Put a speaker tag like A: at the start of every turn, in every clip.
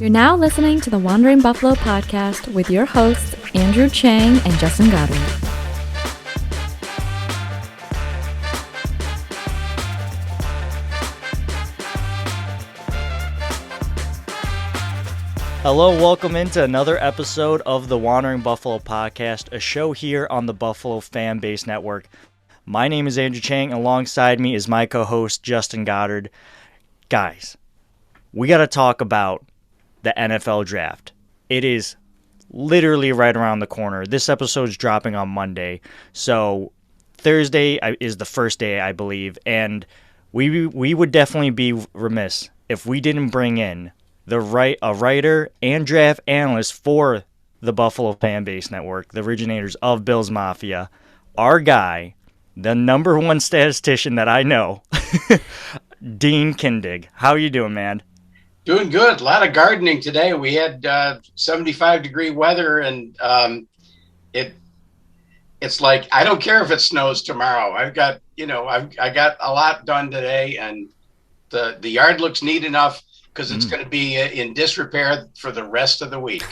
A: You're now listening to the Wandering Buffalo podcast with your hosts, Andrew Chang and Justin Goddard.
B: Hello, welcome into another episode of the Wandering Buffalo podcast, a show here on the Buffalo FAMBase network. My name is Andrew Chang. Alongside me is my co-host, Justin Goddard. Guys, we got to talk about the NFL draft. It is literally right around the corner. This episode is dropping on Monday, so Thursday is the first day, I believe, and we would definitely be remiss if we didn't bring in a writer and draft analyst for the Buffalo FAMBase network, the originators of Bills Mafia, our guy, the number one statistician that I know, Dean Kindig. How you doing, man?
C: Doing good. A lot of gardening today. We had 75-degree weather, and it's like I don't care if it snows tomorrow. I got a lot done today, and the yard looks neat enough because it's going to be in disrepair for the rest of the week.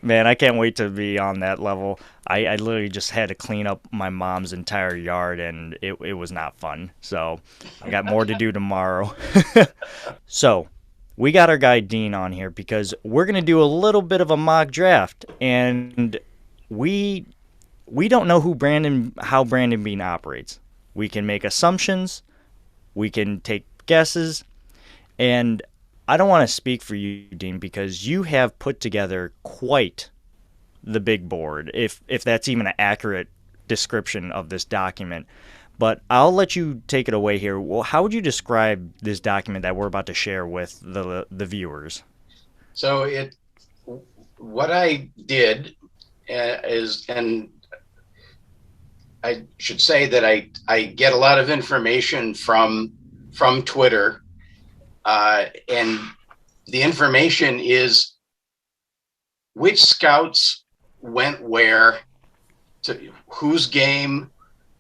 B: Man, I can't wait to be on that level. I literally just had to clean up my mom's entire yard, and it was not fun. So I got more to do tomorrow. So we got our guy Dean on here because we're going to do a little bit of a mock draft, and we don't know how Brandon Beane operates. We can make assumptions. We can take guesses, and I don't want to speak for you, Dean, because you have put together quite the big board, if that's even an accurate description of this document. But I'll let you take it away here. Well, how would you describe this document that we're about to share with the viewers?
C: So what I did is, and I should say that I get a lot of information from Twitter, and the information is which scouts went where, to whose game,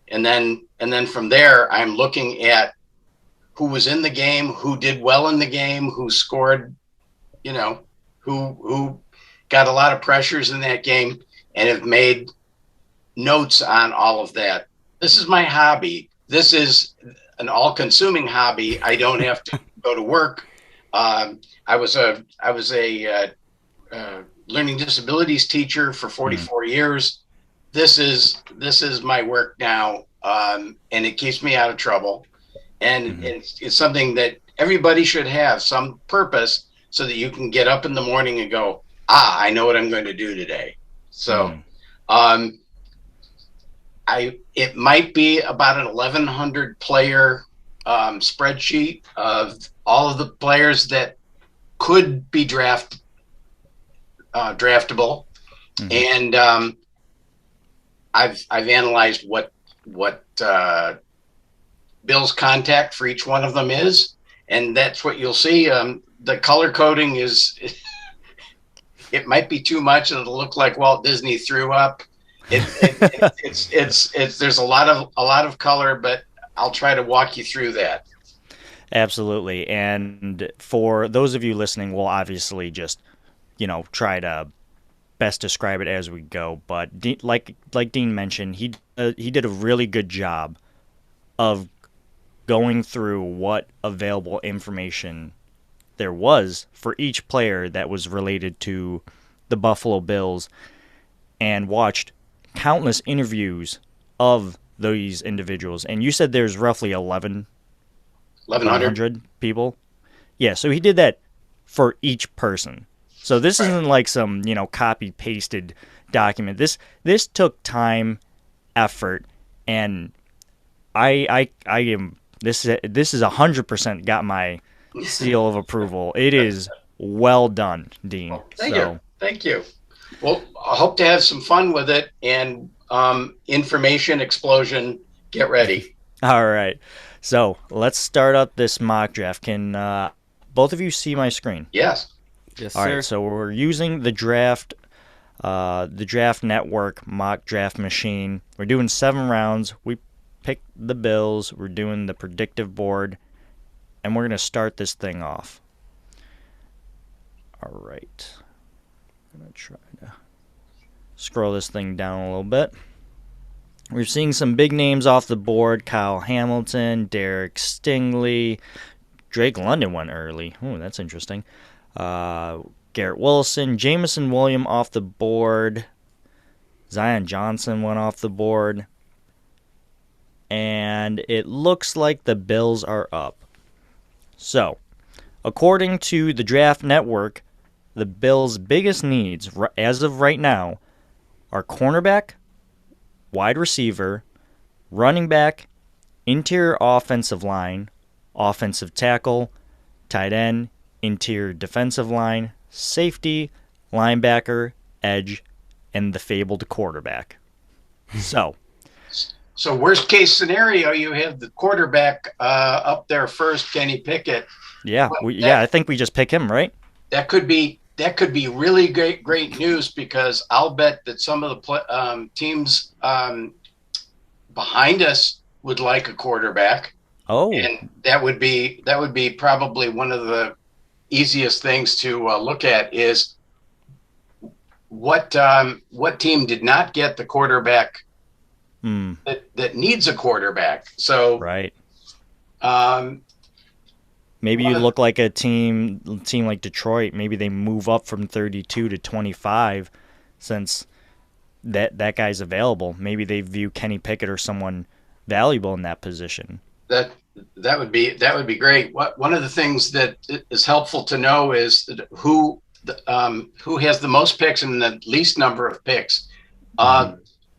C: and then from there I'm looking at who was in the game, who did well in the game, who scored, who got a lot of pressures in that game, and have made notes on all of that. This is my hobby. This is an all-consuming hobby. I don't have to go to work. I was a learning disabilities teacher for 44 years. This is my work now, and it keeps me out of trouble. And it's something that everybody should have some purpose, so that you can get up in the morning and go, I know what I'm going to do today. So, it might be about an 1,100 player spreadsheet of all of the players that could be draftable, and I've analyzed what Bill's contact for each one of them is, and that's what you'll see. The color coding is it might be too much, and it'll look like Walt Disney threw up. It's there's a lot of color, but I'll try to walk you through that.
B: Absolutely. And for those of you listening, we'll obviously just, try to best describe it as we go. But like Dean mentioned, he did a really good job of going through what available information there was for each player that was related to the Buffalo Bills, and watched countless interviews of these individuals. And you said there's roughly 1,100 people. Yeah, so he did that for each person. So this isn't like some, copy pasted document. This took time, effort, and I am this is 100% got my seal of approval. It is well done, Dean.
C: Thank you. Well, I hope to have some fun with it, and information explosion. Get ready.
B: All right. So let's start up this mock draft. Can both of you see my screen?
C: Yes.
D: Yes,
B: All
D: sir.
B: right. So we're using the draft network mock draft machine. We're doing 7 rounds. We picked the Bills. We're doing the predictive board, and we're going to start this thing off. All right. I'm going to try to scroll this thing down a little bit. We're seeing some big names off the board. Kyle Hamilton, Derek Stingley, Drake London went early. Oh, that's interesting. Garrett Wilson, Jamison Williams off the board. Zion Johnson went off the board. And it looks like the Bills are up. So, according to the Draft Network, the Bills' biggest needs as of right now are cornerback, wide receiver, running back, interior offensive line, offensive tackle, tight end, interior defensive line, safety, linebacker, edge, and the fabled quarterback.
C: So worst case scenario, you have the quarterback up there first, Kenny Pickett.
B: Yeah, I think we just pick him, right?
C: That could be really great news, because I'll bet that some of the teams behind us would like a quarterback.
B: Oh,
C: and that would be probably one of the easiest things to look at is what team did not get the quarterback that needs a quarterback. So
B: right. Maybe you look like a team like Detroit. Maybe they move up from 32 to 25 since that guy's available. Maybe they view Kenny Pickett or someone valuable in that position.
C: That would be great. One of the things that is helpful to know is who has the most picks and the least number of picks.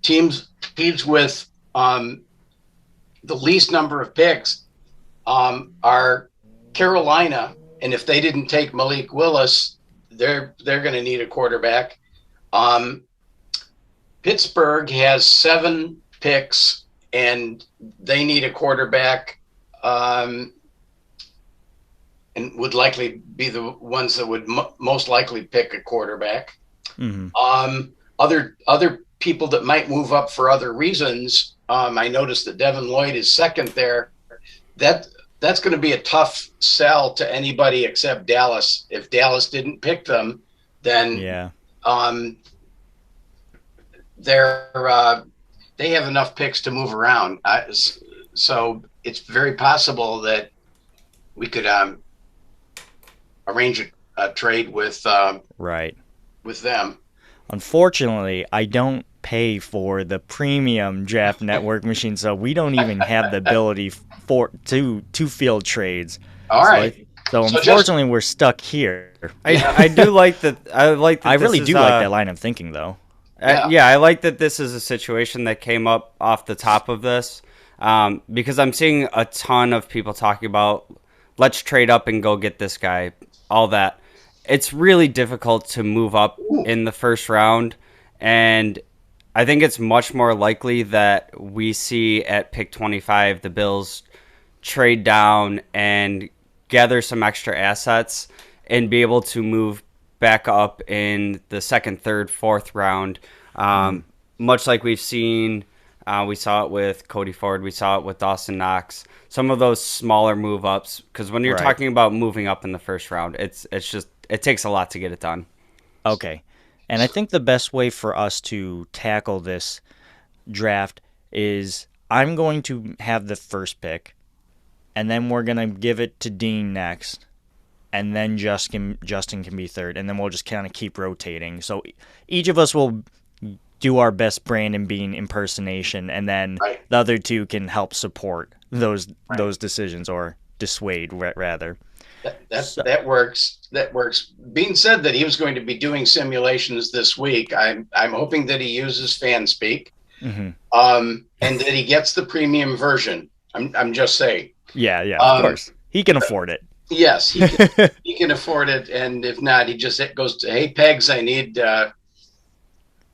C: Teams with the least number of picks are Carolina, and if they didn't take Malik Willis, they're going to need a quarterback. Pittsburgh has 7 picks, and they need a quarterback, and would likely be the ones that would most likely pick a quarterback. Mm-hmm. Other people that might move up for other reasons. I noticed that Devin Lloyd is second there. That's going to be a tough sell to anybody except Dallas. If Dallas didn't pick them, then they have enough picks to move around. So it's very possible that we could arrange a trade with them.
B: Unfortunately, I don't pay for the premium Draft Network machine, so we don't even have the ability to field trades.
C: All right.
B: So unfortunately, we're stuck here.
D: I do like that. I like that.
B: I really do like that line of thinking, though.
D: I like that this is a situation that came up off the top of this, because I'm seeing a ton of people talking about let's trade up and go get this guy, all that. It's really difficult to move up in the first round, and I think it's much more likely that we see at pick 25 the Bills trade down and gather some extra assets and be able to move back up in the second, third, fourth round, much like we've seen. We saw it with Cody Ford. We saw it with Dawson Knox. Some of those smaller move ups, because when you're talking about moving up in the first round, it takes a lot to get it done.
B: Okay. And I think the best way for us to tackle this draft is I'm going to have the first pick, and then we're going to give it to Dean next, and then Justin can be third, and then we'll just kind of keep rotating. So each of us will do our best Brandon Bean impersonation, and then the other two can help support those decisions, or dissuade rather.
C: That works. Bean said that he was going to be doing simulations this week. I'm hoping that he uses FanSpeak, and that he gets the premium version. I'm just saying.
B: Yeah, of course. He can afford it.
C: Yes, he can afford it, and if not, he just goes to, hey Pegs, I need a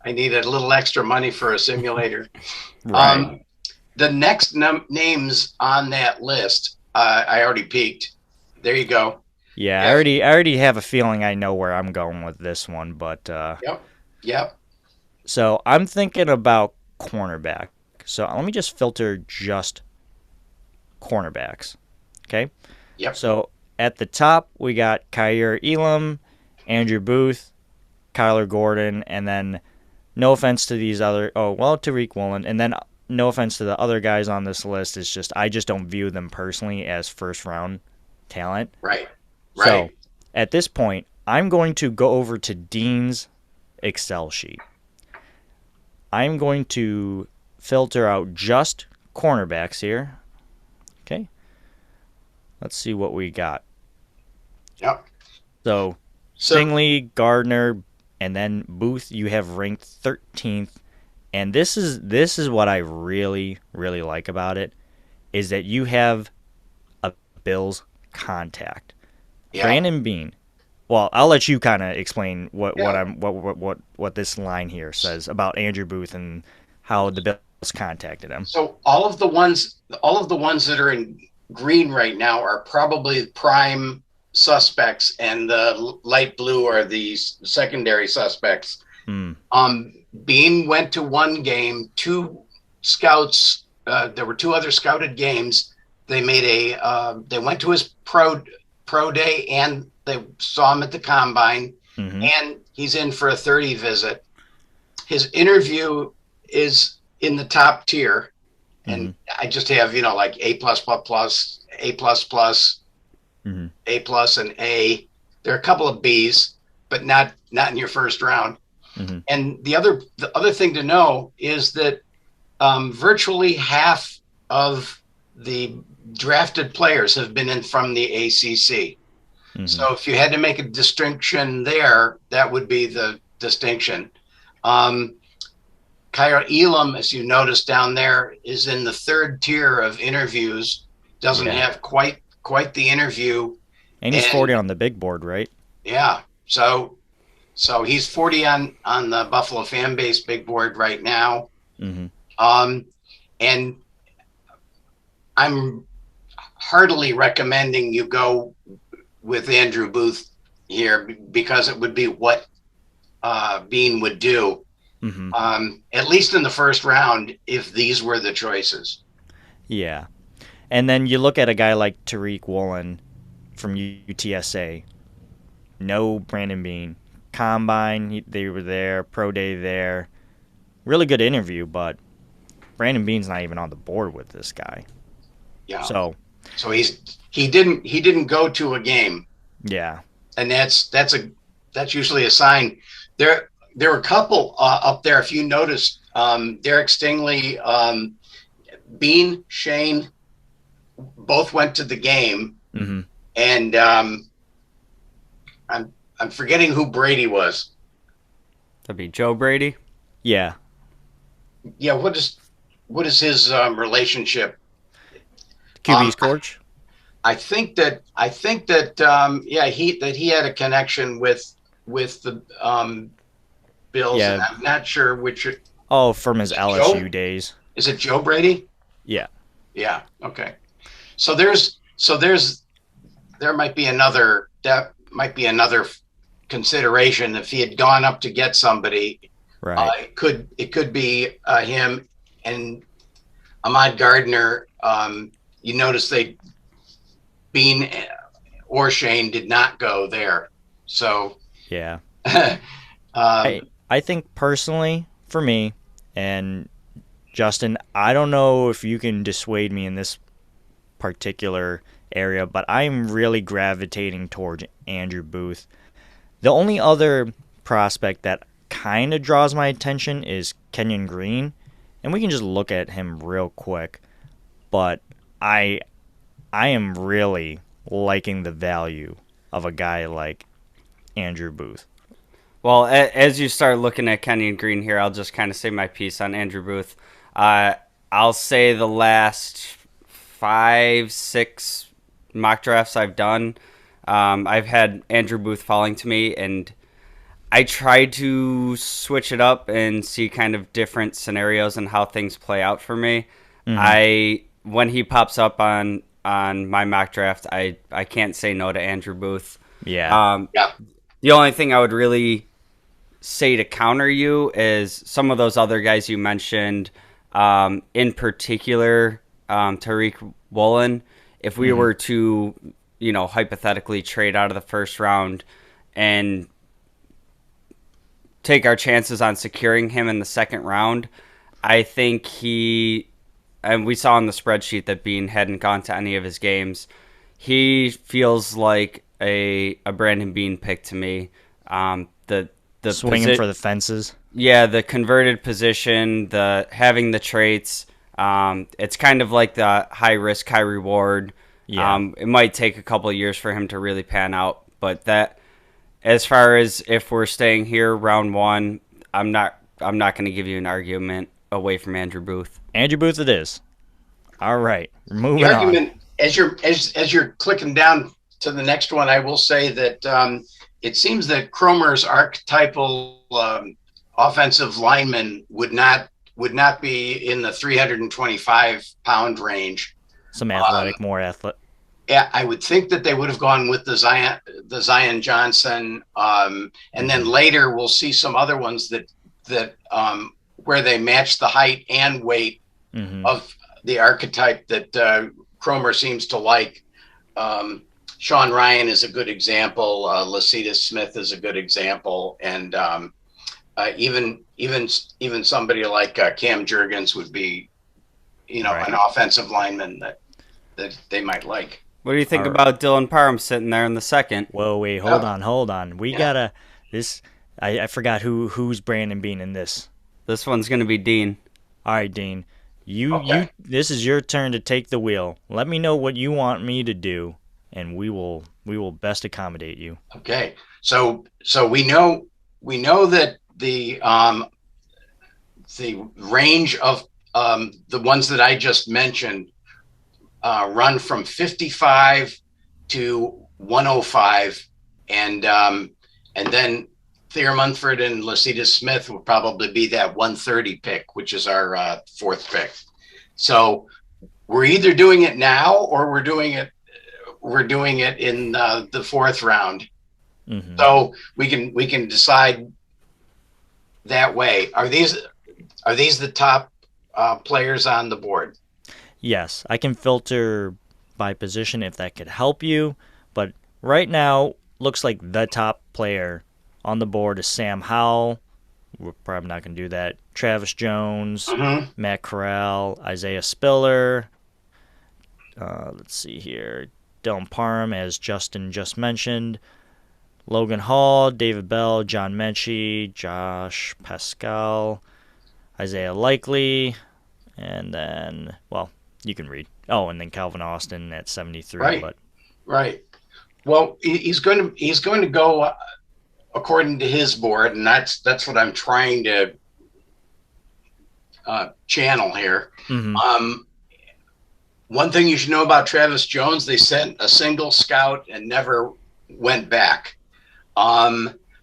C: little extra money for a simulator.
B: Right.
C: The next names on that list, I already peeked. There you go.
B: Yeah, I already have a feeling I know where I'm going with this one, but
C: Yep.
B: So I'm thinking about cornerback. So let me just filter just cornerbacks. Okay?
C: Yep.
B: So at the top we got Kaiir Elam Andrew Booth, Kyler Gordon, and then no offense to these other Tariq Wallen, and then no offense to the other guys on this list, it's just I just don't view them personally as first round talent.
C: Right.
B: So at this point, I'm going to go over to Dean's Excel sheet. I'm going to filter out just cornerbacks here. Okay. Let's see what we got.
C: Yep.
B: So Stingley, Gardner, and then Booth you have ranked 13th. And this is what I really, really like about it, is that you have a Bills contact. Yeah. Brandon Beane. Well, I'll let you kind of explain what this line here says about Andrew Booth and how the Bills contacted him.
C: So all of the ones that are in green right now are probably prime suspects, and the light blue are the secondary suspects. Beane went to one game, two scouts. There were two other scouted games. They made they went to his pro day, and they saw him at the combine, and he's in for a 30 visit. His interview is in the top tier, and I just have like A++, A++, A+, and A. There are a couple of B's, but not in your first round. And the other thing to know is that virtually half of the drafted players have been in from the ACC. So if you had to make a distinction there, that would be the distinction. Kyle Elam, as you notice down there, is in the third tier of interviews. Doesn't have quite the interview.
B: And he's 40 on the big board, right?
C: Yeah. So he's 40 on the Buffalo FAMBase big board right now. And I'm heartily recommending you go with Andrew Booth here, because it would be what Beane would do, at least in the first round, if these were the choices.
B: Yeah. And then you look at a guy like Tariq Wallen from UTSA. No Brandon Beane. Combine, they were there. Pro day there. Really good interview, but Brandon Beane's not even on the board with this guy.
C: Yeah.
B: So
C: he didn't go to a game.
B: Yeah.
C: And that's usually a sign. There were a couple up there, if you noticed, Derek Stingley, Beane, Shane, both went to the game. And I'm forgetting who Brady was.
D: That'd be Joe Brady.
B: Yeah.
C: Yeah. What is his relationship?
B: QB's coach.
C: I think that he had a connection with the Bills.
B: Yeah.
C: And I'm not sure which.
B: Oh, from his LSU days.
C: Is it Joe Brady?
B: Yeah.
C: Yeah. Okay. So there might be another consideration. If he had gone up to get somebody,
B: right?
C: It could be him and Ahmad Gardner. You notice Beane or Shane did not go there. So
B: yeah. I think personally, for me and Justin, I don't know if you can dissuade me in this particular area, but I'm really gravitating towards Andrew Booth. The only other prospect that kind of draws my attention is Kenyon Green, and we can just look at him real quick. But I am really liking the value of a guy like Andrew Booth.
D: Well, as you start looking at Kenyon Green here, I'll just kind of say my piece on Andrew Booth. I'll say the last 5-6 mock drafts I've done, I've had Andrew Booth falling to me, and I try to switch it up and see kind of different scenarios and how things play out for me. When he pops up on my mock draft, I can't say no to Andrew Booth.
B: Yeah.
D: The only thing I would really say to counter you is some of those other guys you mentioned, in particular, Tariq Wallen. If we were to, hypothetically trade out of the first round and take our chances on securing him in the second round. I think and we saw on the spreadsheet that Bean hadn't gone to any of his games. He feels like a Brandon Bean pick to me. The
B: swinging for the fences.
D: Yeah, the converted position, the having the traits. It's kind of like the high risk, high reward.
B: Yeah.
D: It might take a couple of years for him to really pan out, but that, as far as if we're staying here round one, I'm not going to give you an argument away from Andrew Booth.
B: Andrew Booth it is. All right, moving
C: the argument,
B: on.
C: As you're clicking down to the next one, I will say that it seems that Cromer's archetypal offensive lineman would not be in the 325-pound range.
B: Some athletic, more athletic.
C: Yeah, I would think that they would have gone with the Zion Johnson, and then later we'll see some other ones that where they match the height and weight of the archetype that Cromer seems to like. Sean Ryan is a good example. Lecitus Smith is a good example, and even somebody like Cam Jurgens would be, an offensive lineman that they might like.
D: What do you think about Dylan Parham sitting there in the second?
B: Whoa, wait, hold on. We gotta this. I forgot who's Brandon Bean in this.
D: This one's gonna be Dean.
B: All right, Dean. You. This is your turn to take the wheel. Let me know what you want me to do, and we will best accommodate you.
C: Okay. So we know that the range of the ones that I just mentioned run from 55 to 105, and then Thayer Munford and Lecitus Smith will probably be that 130 pick, which is our fourth pick. So we're either doing it now or we're doing it in the fourth round. Mm-hmm. So we can decide that way. Are these the top players on the board?
B: Yes, I can filter by position if that could help you, but right now looks like the top player on the board is Sam Howell. We're probably not going to do that. Travis Jones, Matt Corral, Isaiah Spiller. Let's see here. Dylan Parham, as Justin just mentioned. Logan Hall, David Bell, John Mechie, Josh Pascal, Isaiah Likely, and then, well, you can read. Oh, and then Calvin Austin at 73.
C: Right. Well, he's going to go according to his board, and that's what I'm trying to channel here. Mm-hmm. One thing you should know about Travis Jones: they sent a single scout and never went back.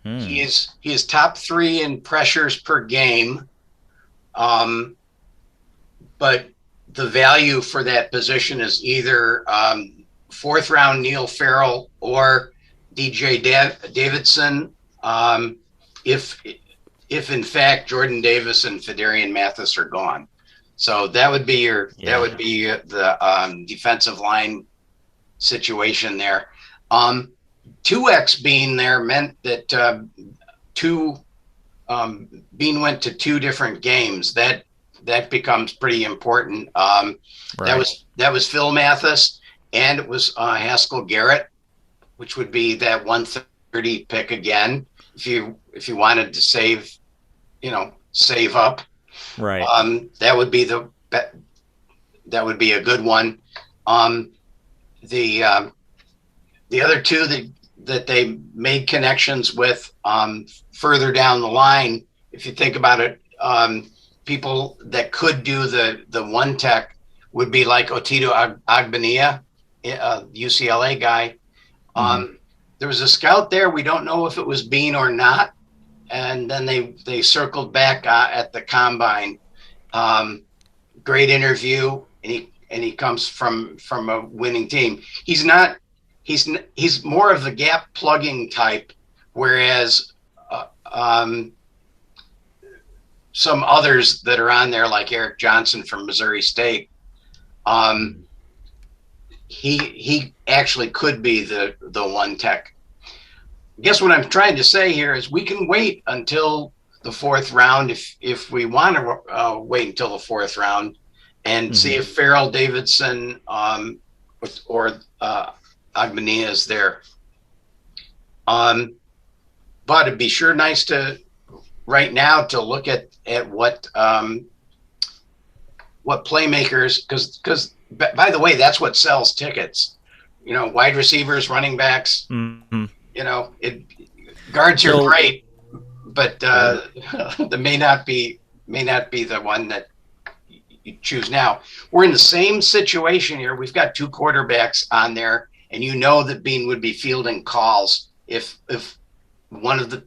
C: He is top 3 in pressures per game, but the value for that position is either fourth round Neil Farrell or DJ Davidson, if in fact Jordan Davis and Fedarian Mathis are gone. So that would be the defensive line situation there. 2X being there meant that Bean went to 2 different games. That becomes pretty important. Right. That was Phil Mathis, and it was Haskell Garrett, which would be that 130 pick again if you wanted to save up. Right. That would be a good one. The other 2 that they made connections with further down the line, if you think about it, people that could do the one tech would be like Otito Agbania, UCLA guy. There was a scout there. We don't know if it was Bean or not. And then they circled back at the combine. Great interview, and he comes from a winning team. He's more of the gap plugging type, whereas some others that are on there, like Eric Johnson from Missouri State, he actually could be the one tech. guess what I'm trying to say here is we can wait until the fourth round if we want to wait until the fourth round and see if Farrell Davidson or Agmania is there. But it'd be sure nice to right now to look at what playmakers, because by the way, that's what sells tickets. Wide receivers, running backs.
B: Mm-hmm.
C: Guards are great, but that may not be the one that you choose now. We're in the same situation here. We've got two quarterbacks on there, and that Bean would be fielding calls if one of the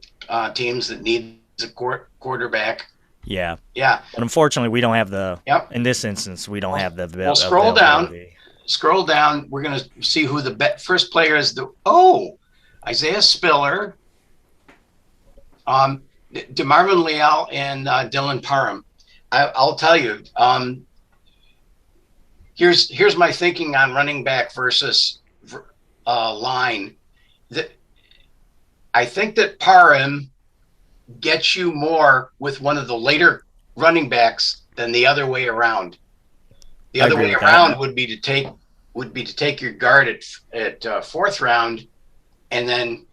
C: teams that needs a quarterback.
B: Yeah.
C: Yeah.
B: But unfortunately, we don't have in this instance, we don't have the
C: Well, scroll down. We're going to see who the first player is. Isaiah Spiller, DeMarvin Leal, and Dylan Parham. I'll tell you, here's my thinking on running back versus line. I think that Parham gets you more with one of the later running backs than the other way around. The other way around would be to take your guard at fourth round, and then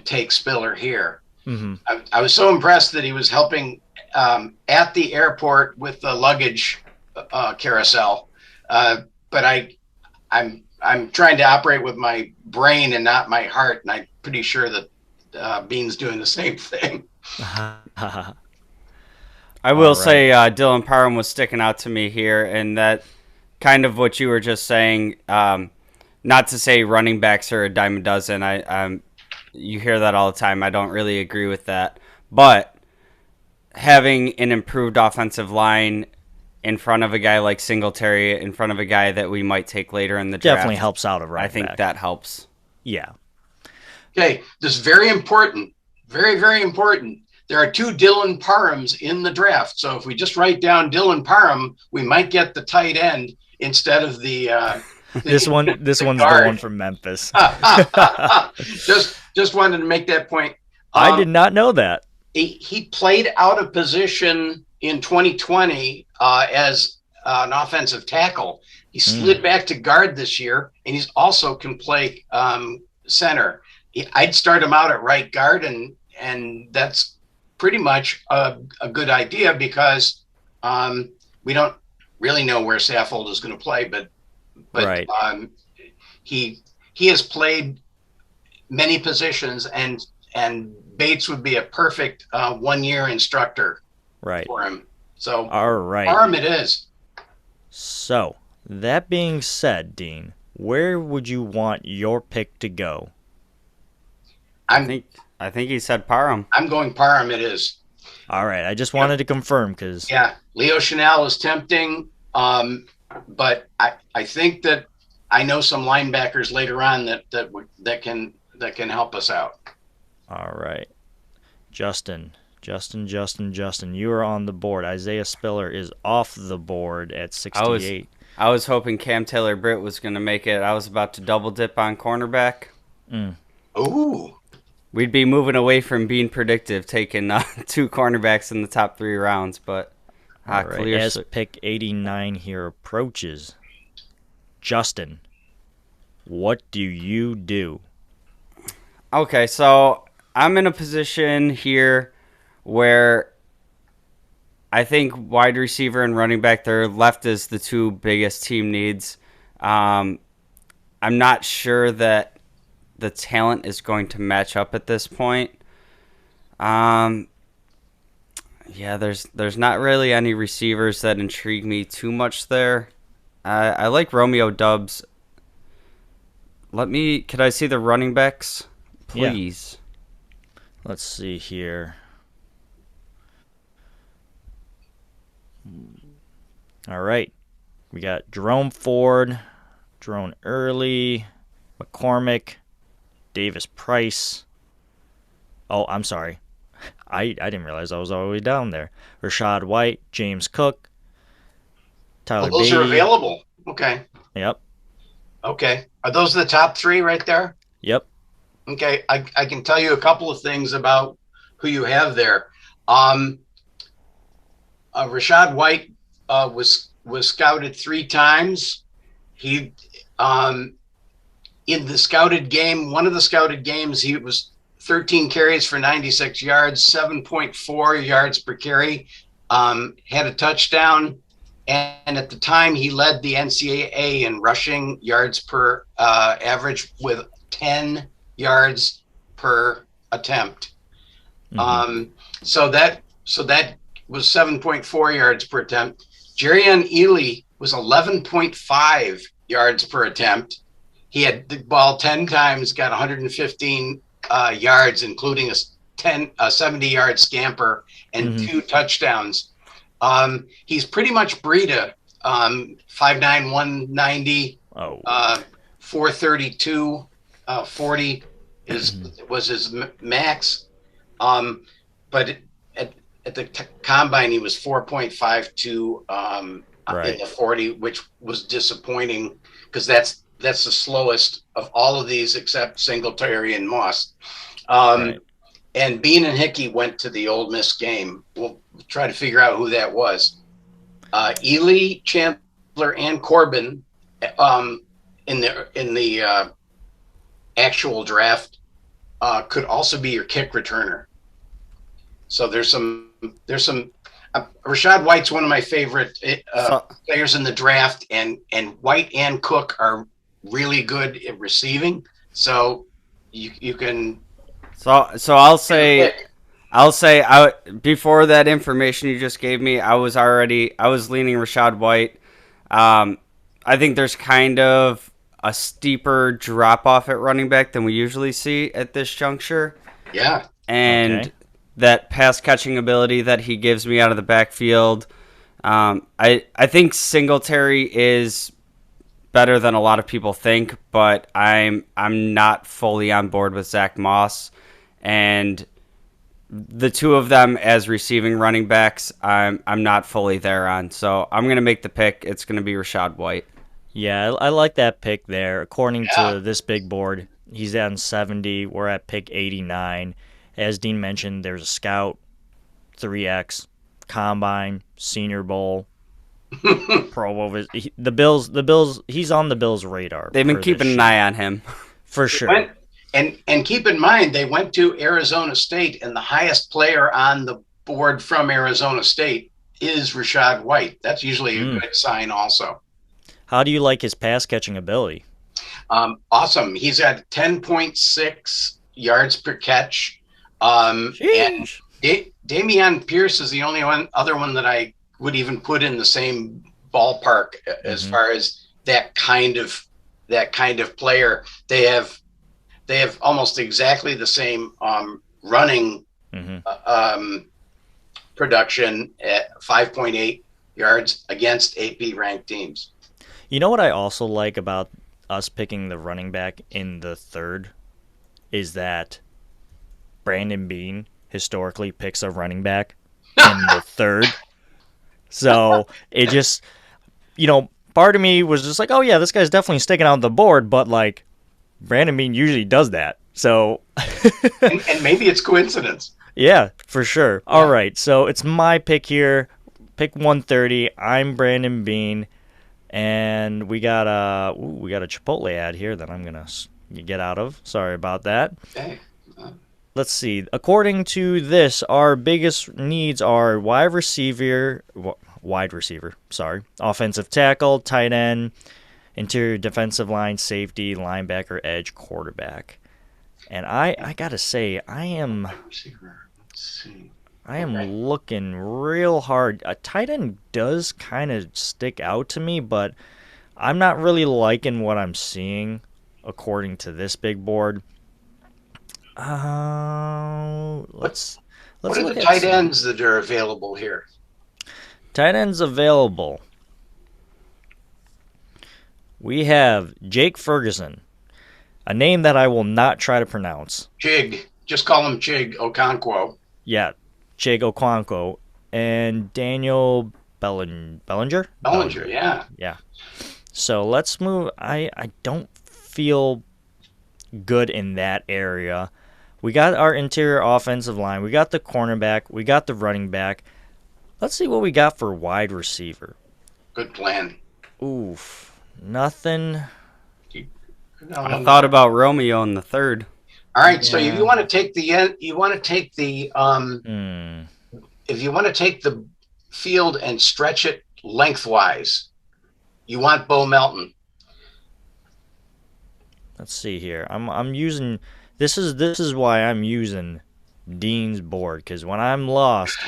C: take Spiller here. Mm-hmm. I was so impressed that he was helping at the airport with the luggage carousel, but I'm trying to operate with my brain and not my heart, and I'm pretty sure that Bean's doing the same thing.
D: I will say Dylan Parham was sticking out to me here, and that kind of what you were just saying. Not to say running backs are a dime a dozen. You hear that all the time. I don't really agree with that. But having an improved offensive line in front of a guy like Singletary, in front of a guy that we might take later in the draft,
B: definitely helps out a running back.
D: I think that helps.
B: Yeah.
C: Okay, this is very important. Very, very important. There are two Dylan Parhams in the draft. So if we just write down Dylan Parham, we might get the tight end instead of the
B: this one's the one from Memphis.
C: Just wanted to make that point.
B: I did not know that.
C: He played out of position in 2020 as an offensive tackle. He slid back to guard this year, and he's also can play center. I'd start him out at right guard, and that's pretty much a good idea because we don't really know where Saffold is going to play, but
B: right.
C: He has played many positions, and Bates would be a perfect 1-year instructor for him. So
B: all right,
C: Parham it is.
B: So that being said, Dean, where would you want your pick to go?
D: I think he said Parham.
C: I'm going Parham it is.
B: All right, I just wanted to confirm because
C: Leo Chenal is tempting, but I think that I know some linebackers later on that can help us out.
B: All right, Justin, you are on the board. Isaiah Spiller is off the board at 68.
D: I was hoping Cam Taylor-Britt was going to make it. I was about to double dip on cornerback.
C: Ooh.
D: We'd be moving away from being predictive, taking 2 cornerbacks in the top 3 rounds, but
B: all right. As pick 89 here approaches, Justin, what do you do?
D: Okay, so I'm in a position here where I think wide receiver and running back, they're left as the 2 biggest team needs. I'm not sure that the talent is going to match up at this point. There's not really any receivers that intrigue me too much there. I like Romeo Doubs. Could I see the running backs, please?
B: Yeah. Let's see here. All right. We got Jerome Ford, Jerome Early, McCormick, Davis Price. Oh, I'm sorry. I didn't realize I was all the way down there. Rashad White, James Cook, Tyler
C: Those
B: Beatty.
C: are available. Okay.
B: Yep.
C: Okay. Are those the top 3 right there?
B: Yep.
C: Okay, I can tell you a couple of things about who you have there. Rashad White was scouted 3 times. He in the scouted game, one of the scouted games, he was 13 carries for 96 yards, 7.4 yards per carry, had a touchdown, and at the time he led the NCAA in rushing yards per average with 10 yards per attempt. Mm-hmm. So that was 7.4 yards per attempt. Javon Hiley was 11.5 yards per attempt. He had the ball 10 times, got 115 yards, including a 70-yard scamper and 2 touchdowns. He's pretty much Breida, 5'9", 190, 432, 40 was his max. But at the combine, he was 4.52 in the 40, which was disappointing because that's the slowest of all of these except Singletary and Moss. And Bean and Hickey went to the Ole Miss game. We'll try to figure out who that was. Ely, Chandler, and Corbin in the actual draft could also be your kick returner. So there's some. Rashad White's one of my favorite players in the draft, and White and Cook are really good at receiving. So you can.
D: So I'll say before that information you just gave me, I was leaning Rashad White. I think there's kind of a steeper drop off at running back than we usually see at this juncture.
C: Yeah.
D: And that pass catching ability that he gives me out of the backfield. I think Singletary is better than a lot of people think, but I'm not fully on board with Zach Moss. And the two of them as receiving running backs, I'm not fully there on. So I'm going to make the pick. It's going to be Rashad White.
B: Yeah, I like that pick there. According to this big board, he's at 70. We're at pick 89. As Dean mentioned, there's a scout, 3X, combine, Senior Bowl, Pro Bowl. The Bills. He's on the Bills' radar.
D: They've been keeping an eye on him
B: for sure.
C: And keep in mind, they went to Arizona State, and the highest player on the board from Arizona State is Rashad White. That's usually a good sign also.
B: How do you like his pass catching ability?
C: Awesome. He's at 10.6 yards per catch. And Dameon Pierce is the only other one that I would even put in the same ballpark as far as that kind of player. They have almost exactly the same running production at 5.8 yards against AP ranked teams.
B: You know what I also like about us picking the running back in the third is that Brandon Beane historically picks a running back in the third. So it just, part of me was just like, oh yeah, this guy's definitely sticking out the board, but like Brandon Beane usually does that. So
C: and maybe it's coincidence.
B: Yeah, for sure. Yeah. All right, so it's my pick here. Pick 130. I'm Brandon Beane, and we got a Chipotle ad here that I'm gonna get out of. Sorry about that.
C: Okay.
B: Let's see. According to this, our biggest needs are wide receiver, offensive tackle, tight end, interior defensive line, safety, linebacker, edge, quarterback. And I gotta say, I am looking real hard. A tight end does kind of stick out to me, but I'm not really liking what I'm seeing according to this big board. Let's
C: what are the tight ends that are available here?
B: Tight ends available. We have Jake Ferguson, a name that I will not try to pronounce.
C: Chig. Just call him Chig Okonkwo.
B: Yeah, Chig Okonkwo. And Daniel Bellinger?
C: Bellinger, yeah.
B: Yeah. So let's move. I don't feel good in that area. We got our interior offensive line. We got the cornerback. We got the running back. Let's see what we got for wide receiver.
C: Good plan.
B: Oof. Nothing.
D: I thought about Romeo in the third.
C: All right, so if you want to take if you want to take the field and stretch it lengthwise, you want Bo Melton.
B: Let's see here. I'm using this is why I'm using Dean's board, because when I'm lost,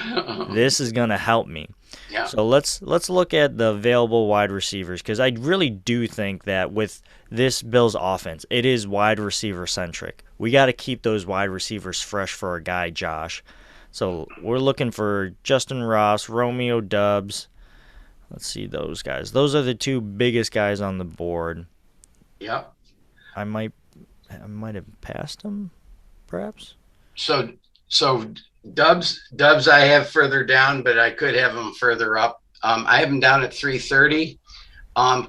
B: this is gonna help me.
C: Yeah.
B: So let's look at the available wide receivers, because I really do think that with this Bills offense, it is wide receiver centric. We got to keep those wide receivers fresh for our guy Josh. So we're looking for Justin Ross, Romeo Doubs. Let's see those guys. Those are the two biggest guys on the board.
C: Yep.
B: I might have passed them, perhaps.
C: So Dubs I have further down, but I could have him further up. I have him down at 330.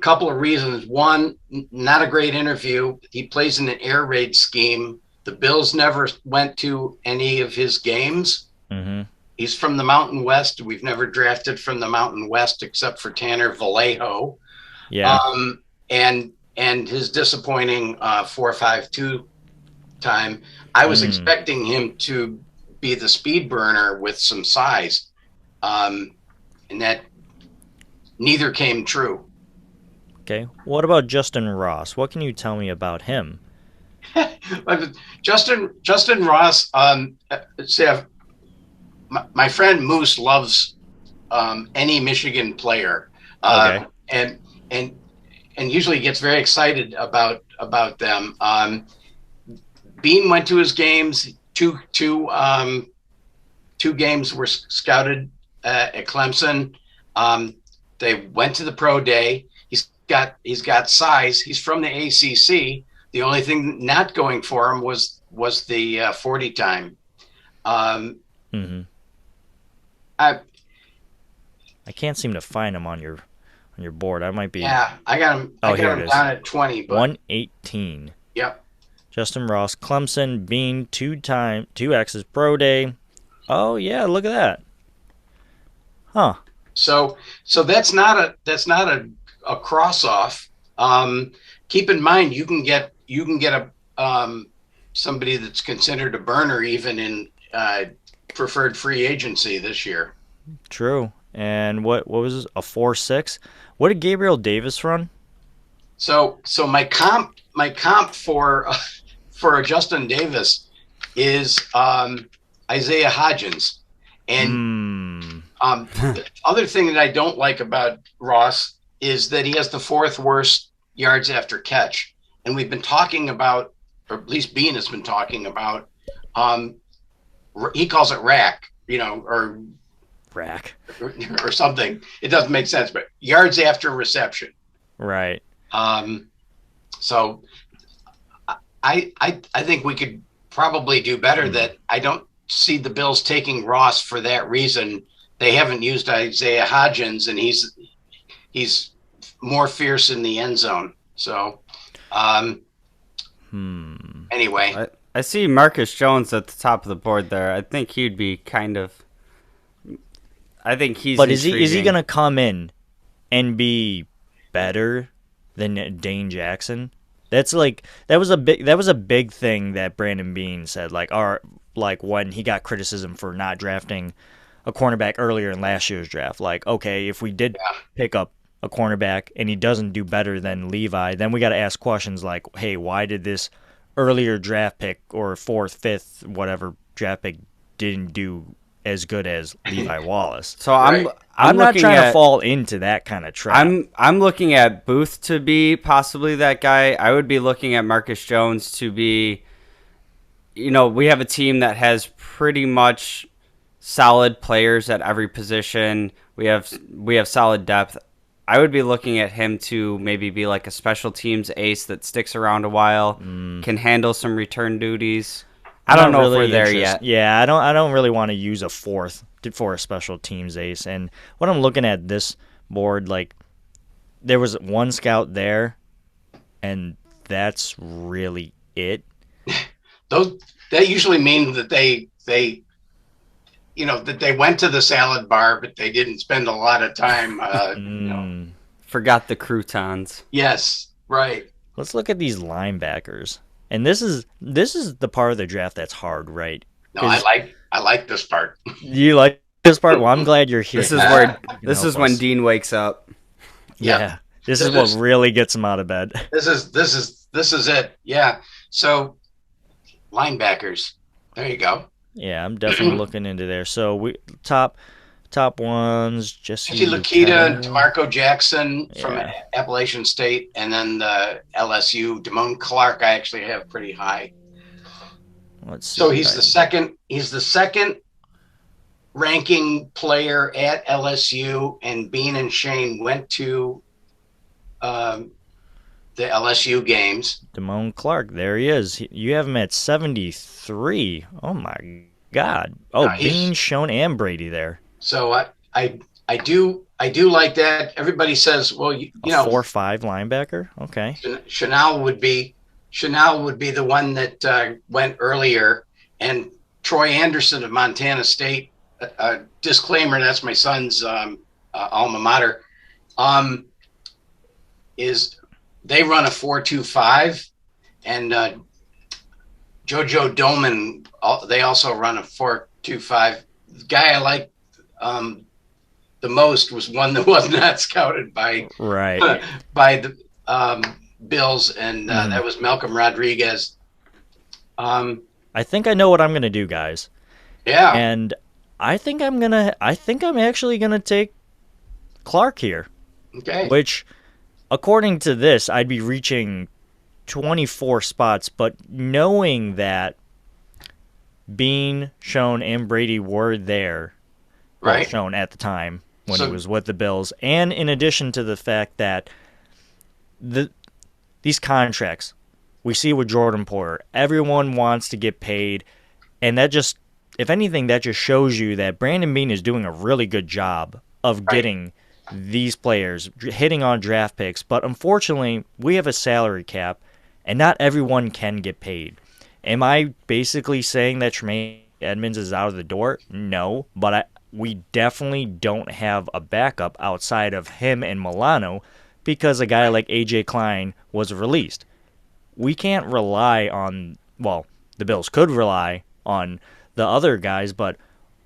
C: Couple of reasons. One, not a great interview. He plays in an air raid scheme. The Bills never went to any of his games.
B: Mm-hmm.
C: He's from the Mountain West. We've never drafted from the Mountain West except for Tanner Vallejo.
B: Yeah.
C: And his disappointing 4.52 time. I was expecting him to be the speed burner with some size, and that neither came true.
B: Okay. What about Justin Ross? What can you tell me about him?
C: Justin Ross. My friend Moose loves any Michigan player,
B: Okay.
C: and usually gets very excited about them. Bean went to his games. Two games were scouted at Clemson. They went to the pro day. He's got size. He's from the ACC. The only thing not going for him was the 40 time.
B: Mm-hmm. I can't seem to find him on your board. I might be.
C: Yeah, I got him. I got him down at 20. But
B: 118.
C: Yep.
B: Justin Ross, Clemson, Bean, 2X's pro day. Oh yeah, look at that. Huh.
C: So that's not a cross off. Keep in mind you can get a somebody that's considered a burner even in preferred free agency this year.
B: True. And what was this, a 4.6? What did Gabriel Davis run?
C: So my comp for Justin Davis is Isaiah Hodgins. And the other thing that I don't like about Ross is that he has the fourth worst yards after catch. And we've been talking about, or at least Bean has been talking about, he calls it rack, or
B: rack
C: or something. It doesn't make sense, but yards after reception.
B: Right.
C: So I think we could probably do better. That I don't see the Bills taking Ross for that reason. They haven't used Isaiah Hodgins, and he's more fierce in the end zone. So anyway.
D: I see Marcus Jones at the top of the board there. I think he'd be kind of. I think he's.
B: But is he going to come in and be better than Dane Jackson? That's like that was a big thing that Brandon Beane said. Like when he got criticism for not drafting a cornerback earlier in last year's draft. Like, okay, if we did pick up a cornerback and he doesn't do better than Levi, then we got to ask questions like, hey, why did this earlier draft pick or fourth, fifth, whatever draft pick didn't do as good as Levi Wallace?
D: So
B: I'm not trying to fall into that kind of trap.
D: I'm looking at Booth to be possibly that guy. I would be looking at Marcus Jones to be, we have a team that has pretty much solid players at every position. We have solid depth. I would be looking at him to maybe be like a special teams ace that sticks around a while, can handle some return duties. I don't know if we're there yet.
B: Yeah, I don't really want to use a fourth for a special teams ace. And when I'm looking at this board, like there was one scout there, and that's really it.
C: that usually mean that they that they went to the salad bar, but they didn't spend a lot of time.
D: Forgot the croutons.
C: Yes, right.
B: Let's look at these linebackers. And this is the part of the draft that's hard, right?
C: No, I like this part.
B: You like this part? Well, I'm glad you're here.
D: This is when Dean wakes up.
B: Yeah. This is what really gets him out of bed.
C: This is it. Yeah. So linebackers. There you go.
B: Yeah, I'm definitely looking into there. So we top ones, Jesse
C: Lukita and DeMarco Jackson from Appalachian State, and then the LSU Damone Clark. I actually have pretty high. So he's the second. He's the second ranking player at LSU, and Bean and Shane went to the LSU games.
B: Damone Clark, there he is. You have him at 73. Oh my God! Oh, Bean, Shone, and Brady there.
C: So I do like that. Everybody says, well, you know,
B: 4-5 linebacker. Okay.
C: Chanel would be the one that went earlier, and Troy Anderson of Montana State. Disclaimer: that's my son's alma mater. They run a 4.25, and JoJo Doman. They also run a 4.25. The guy I like the most was one that was not scouted by the Bills, and that was Malcolm Rodriguez.
B: I think I know what I'm gonna do, guys.
C: Yeah,
B: and I think I'm actually gonna take Clark here.
C: Okay.
B: Which, according to this, I'd be reaching 24 spots, but knowing that Bean, Shone, and Brady were there,
C: right?
B: Shone at the time when he was with the Bills, and in addition to the fact that these contracts, we see with Jordan Porter, everyone wants to get paid, and that just, if anything, that just shows you that Brandon Bean is doing a really good job of getting these players, hitting on draft picks. But unfortunately, we have a salary cap, and not everyone can get paid. Am I basically saying that Tremaine Edmonds is out of the door? No, but we definitely don't have a backup outside of him and Milano, because a guy like A.J. Klein was released. We can't rely on, well, the Bills could rely on the other guys, but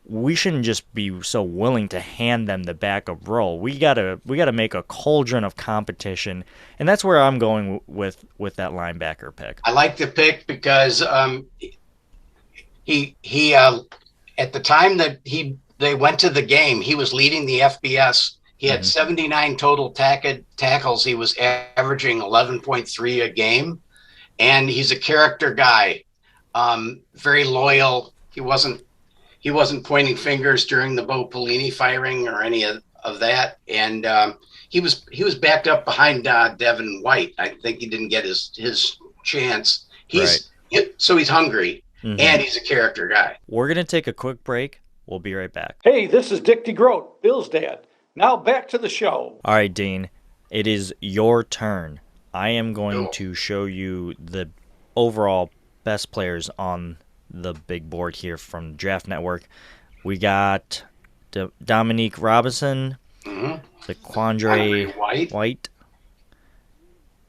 B: we shouldn't just be so willing to hand them the backup role. We gotta make a cauldron of competition, and that's where I'm going with that linebacker pick.
C: I like the pick because he at the time that they went to the game, he was leading the FBS. He had 79 total tackles. He was averaging 11.3 a game, and he's a character guy. Very loyal. He wasn't pointing fingers during the Bo Pelini firing or any of that. And he was backed up behind Devin White. I think he didn't get his chance. So he's hungry, and he's a character guy.
B: We're going to take a quick break. We'll be right back.
E: Hey, this is Dick DeGroat, Bill's dad. Now back to the show.
B: All right, Dean, it is your turn. I am going to show you the overall best players on the big board here from Draft Network. We got Dominique Robinson, Quandre White,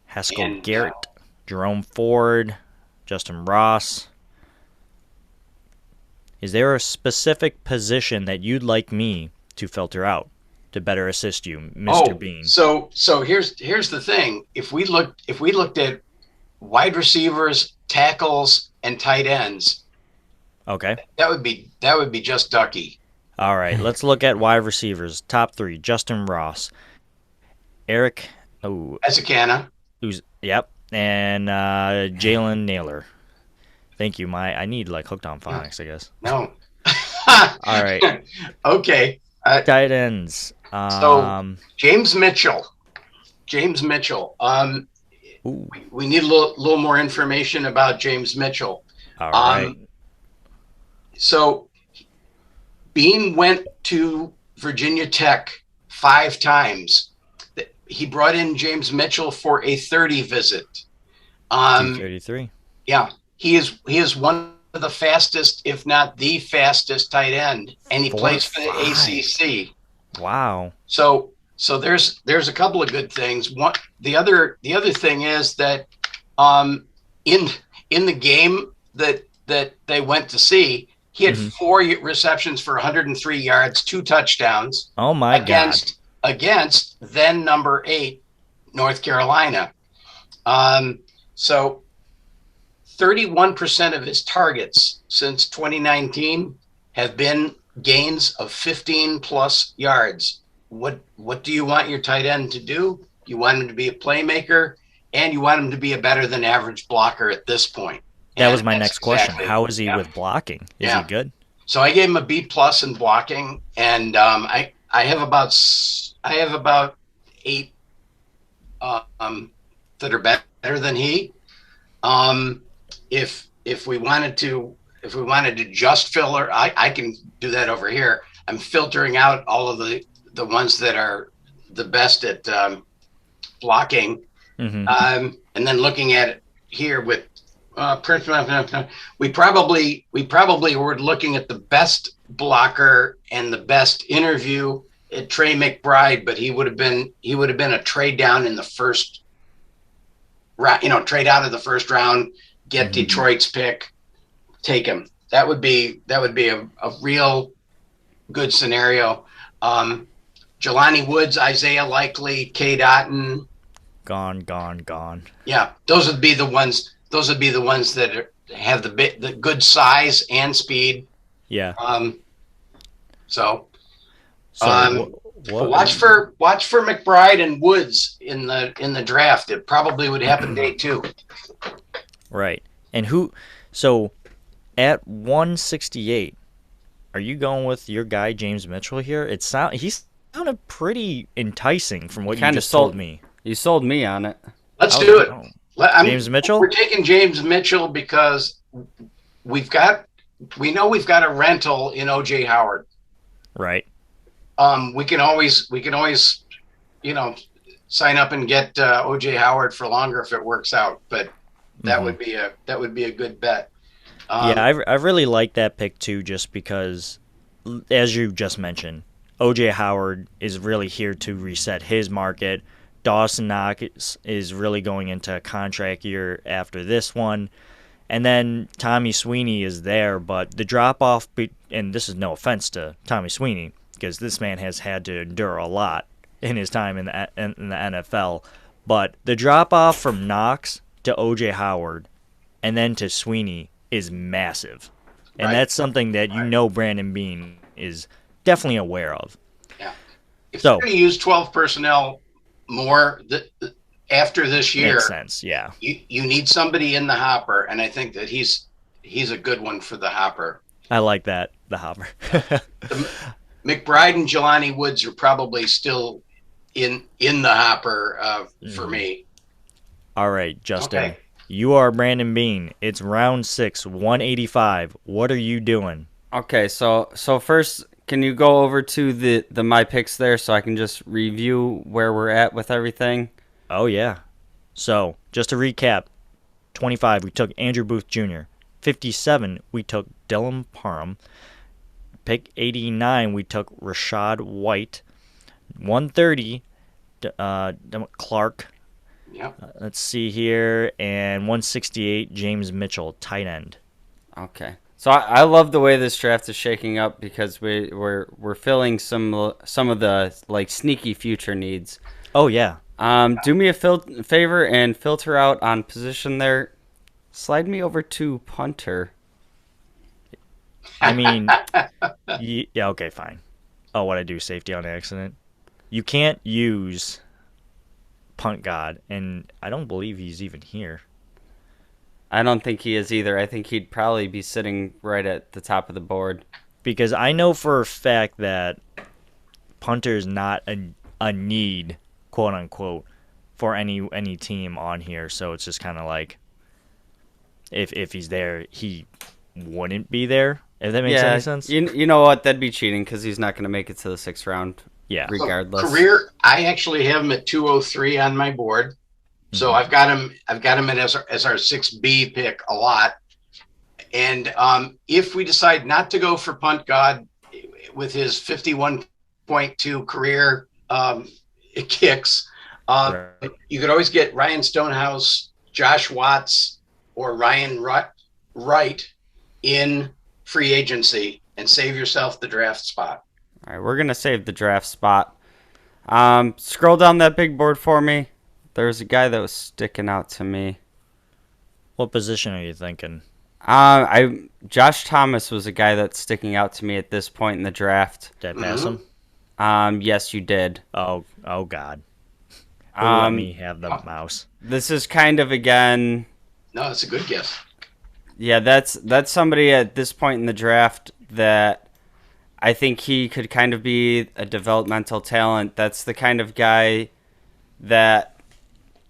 B: Haskell Garrett, Jerome Ford, Justin Ross. Is there a specific position that you'd like me to filter out to better assist you, Mr. Bean?
C: So here's the thing. If we looked at wide receivers, tackles, and tight ends,
B: okay,
C: that would be just Ducky.
B: All right, let's look at wide receivers. Top 3: Justin Ross, Eric
C: Ezekana,
B: yep, and Jalen Naylor. Thank you. I need hooked on phonics, I guess.
C: No.
B: All right.
C: Okay.
B: Tight ends.
C: So James Mitchell. We need a little more information about James Mitchell.
B: All right.
C: So Bean went to Virginia Tech 5 times. He brought in James Mitchell for a 30 visit.
B: 33.
C: Yeah. he is one of the fastest, if not the fastest tight end, and he plays for the
B: 4.5.
C: ACC.
B: Wow.
C: So there's a couple of good things. One, the other thing is that in the game that they went to see, he had 4 receptions for 103 yards, 2 touchdowns.
B: Oh my God.
C: Against then number 8 North Carolina. So 31% of his targets since 2019 have been gains of 15 plus yards. What do you want your tight end to do? You want him to be a playmaker, and you want him to be a better than average blocker at this point.
B: That was my next question. How is he with blocking? Is he good?
C: So I gave him a B plus in blocking, and I have about 8 that are better than he. If we wanted to just filter, I can do that over here. I'm filtering out all of the ones that are the best at blocking, and then looking at it here with we probably were looking at the best blocker and the best interview at Trey McBride, but he would have been a trade down in the first round, trade out of the first round, get Detroit's pick, take him. That would be a real good scenario. Jelani Woods, Isaiah Likely, Cade Otton.
B: Gone.
C: Yeah, those would be the ones that have the good size and speed.
B: Yeah.
C: Watch for McBride and Woods in the draft. It probably would happen day 2.
B: Right. And so at 168, are you going with your guy James Mitchell here? He sounded pretty enticing from what you just told me.
D: You sold me on it.
C: Let's do it.
B: James Mitchell?
C: We're taking James Mitchell because we know we've got a rental in OJ Howard.
B: Right.
C: We can always sign up and get OJ Howard for longer if it works out, but that would be a good bet.
B: I really like that pick too, just because, as you just mentioned, OJ Howard is really here to reset his market. Dawson Knox is really going into a contract year after this one. And then Tommy Sweeney is there, but the drop-off, and this is no offense to Tommy Sweeney, because this man has had to endure a lot in his time in the NFL, but the drop-off from Knox to O.J. Howard and then to Sweeney is massive. And that's something that Brandon Beane is definitely aware of.
C: Yeah. If you're going to use 12 personnel more after this year,
B: makes sense. Yeah,
C: you need somebody in the hopper, and I think that he's a good one for the hopper.
B: I like that, the hopper.
C: McBride and Jelani Woods are probably still in the hopper for me.
B: All right, Justin, you are Brandon Beane. It's round 6, 185. What are you doing?
D: Okay, so first, can you go over to the my picks there so I can just review where we're at with everything?
B: Oh, yeah. So, just to recap, 25, we took Andrew Booth Jr. 57, we took Dylan Parham. Pick 89, we took Rashad White. 130, Clark.
C: Yep.
B: Let's see here. And 168, James Mitchell, tight end.
D: Okay. So I love the way this draft is shaking up because we're filling some of the sneaky future needs.
B: Oh yeah.
D: Do me a favor and filter out on position there. Slide me over to punter.
B: I mean, yeah. Okay, fine. Oh, what I do? Safety on accident. You can't use punt god, and I don't believe he's even here.
D: I don't think he is either. I think he'd probably be sitting right at the top of the board.
B: Because I know for a fact that punter is not a need, quote unquote, for any team on here. So it's just kind of like if he's there, he wouldn't be there. If that makes any sense.
D: You know what? That'd be cheating because he's not going to make it to the 6th round.
B: Yeah.
C: Regardless. Career, I actually have him at 203 on my board. So I've got him as our 6B pick a lot. And if we decide not to go for punt god with his 51.2 career kicks,
B: Right.
C: you could always get Ryan Stonehouse, Josh Watts, or Ryan Wright in free agency and save yourself the draft spot.
D: All right, we're going to save the draft spot. Scroll down that big board for me. There's a guy that was sticking out to me.
B: What position are you thinking?
D: Josh Thomas was a guy that's sticking out to me at this point in the draft.
B: Did I pass him?
D: Yes, you did.
B: Oh God. Let me have the mouse.
D: This is kind of, again...
C: No, that's a good guess.
D: Yeah, that's somebody at this point in the draft that I think he could kind of be a developmental talent. That's the kind of guy that,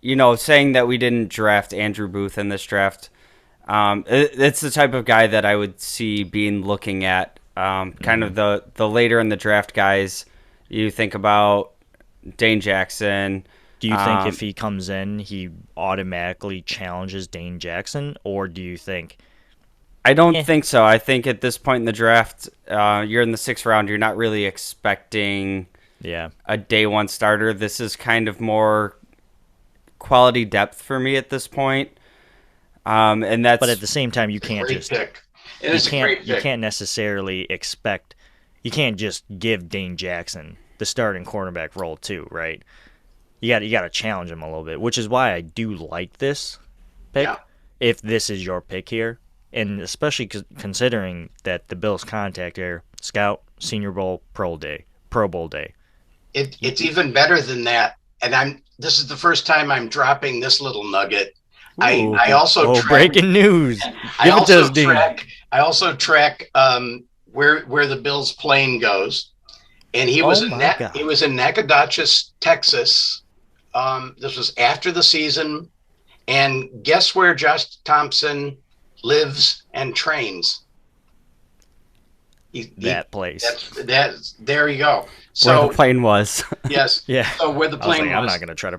D: saying that we didn't draft Andrew Booth in this draft, it's the type of guy that I would see being looking at. Kind of the later in the draft guys. You think about Dane Jackson.
B: Do you think if he comes in, he automatically challenges Dane Jackson, or do you think...
D: I don't think so. I think at this point in the draft, you're in the 6th round, you're not really expecting a day one starter. This is kind of more quality depth for me at this point. And that's...
B: But at the same time, you can't just...
C: Pick. You
B: can't necessarily expect... You can't just give Dane Jackson the starting cornerback role too, right? You got to challenge him a little bit, which is why I do like this pick. Yeah. If this is your pick here, and especially considering that the Bills contact here, Scout, Senior Bowl, Pro Bowl day.
C: It's even better than that. And this is the first time I'm dropping this little nugget.
B: Ooh.
C: I also
B: breaking news.
C: I also track where the Bills plane goes, and he was in Nacogdoches, Texas. This was after the season, and guess where Josh Thompson lives and trains?
B: That place.
C: There you go.
D: So where the plane was.
C: Yes.
B: Yeah.
C: So where the plane was.
B: I'm not going to try to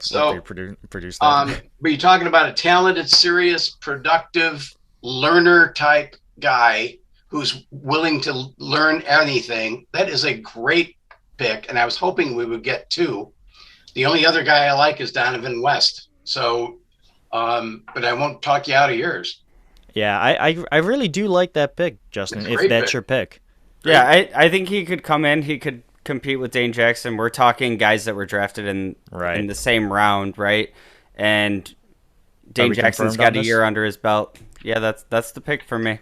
B: produce that.
C: But you're talking about a talented, serious, productive, learner type guy who's willing to learn anything. That is a great pick, and I was hoping we would get two. The only other guy I like is Donovan West. So, but I won't talk you out of yours.
B: Yeah, I really do like that pick, Justin, if that's your pick.
D: Yeah, I think he could come in. He could compete with Dane Jackson. We're talking guys that were drafted in the same round, right? And Dane Jackson's got a year under his belt. Yeah, that's the pick for me.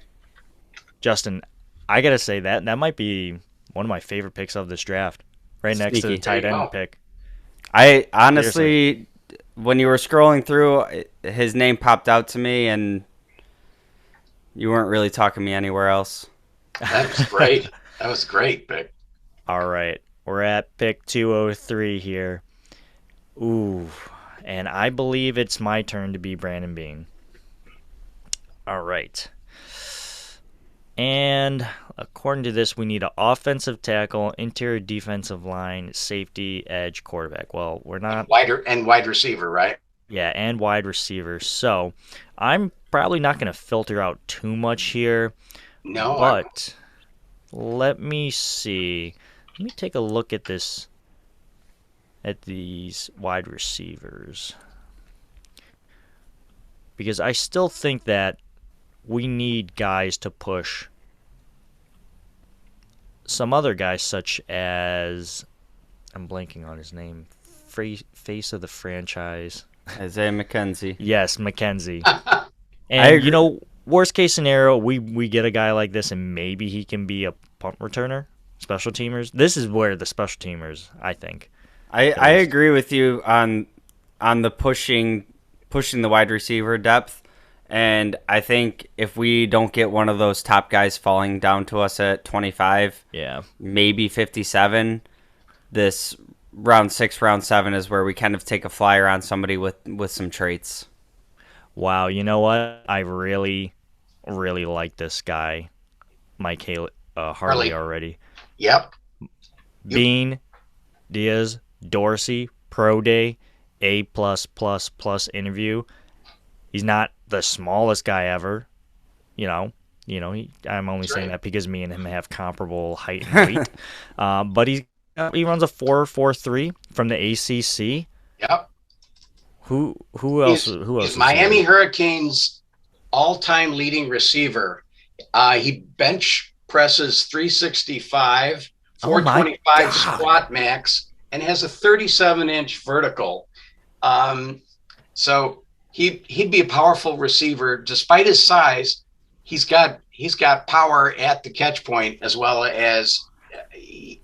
B: Justin, I got to say that might be one of my favorite picks of this draft, right next to the tight end pick.
D: I honestly, when you were scrolling through, his name popped out to me, and you weren't really talking me anywhere else.
C: That was great. That was great pick.
B: All right. We're at pick 203 here. Ooh. And I believe it's my turn to be Brandon Beane. All right. And according to this, we need an offensive tackle, interior defensive line, safety, edge, quarterback. Well, we're not...
C: Wide receiver, right?
B: Yeah, and wide receiver. So I'm probably not going to filter out too much here.
C: No.
B: But let me see. Let me take a look at this, at these wide receivers. Because I still think that we need guys to push some other guys, such as, I'm blanking on his name, face of the franchise.
D: Isaiah McKenzie.
B: Yes, McKenzie. And, worst case scenario, we get a guy like this, and maybe he can be a punt returner, special teamers. This is where the special teamers, I think.
D: I agree with you on the pushing the wide receiver depth. And I think if we don't get one of those top guys falling down to us at 25, maybe 57, this round 6, round 7 is where we kind of take a flyer on somebody with some traits.
B: Wow, you know what? I really, really like this guy, Mike Harley already.
C: Yep.
B: Bean, Diaz, Dorsey, Pro Day, A+++ interview. He's not the smallest guy ever, I'm only
C: That's
B: saying
C: right.
B: that because me and him have comparable height and weight. But he runs a 4.43 from the ACC.
C: Yep.
B: Who else? Who else
C: He's
B: is
C: Miami
B: here?
C: Hurricanes all-time leading receiver. He bench presses 365,
B: Oh my
C: 425
B: God!
C: squat max, and has a 37-inch vertical. So he'd be a powerful receiver. Despite his size, he's got power at the catch point as well as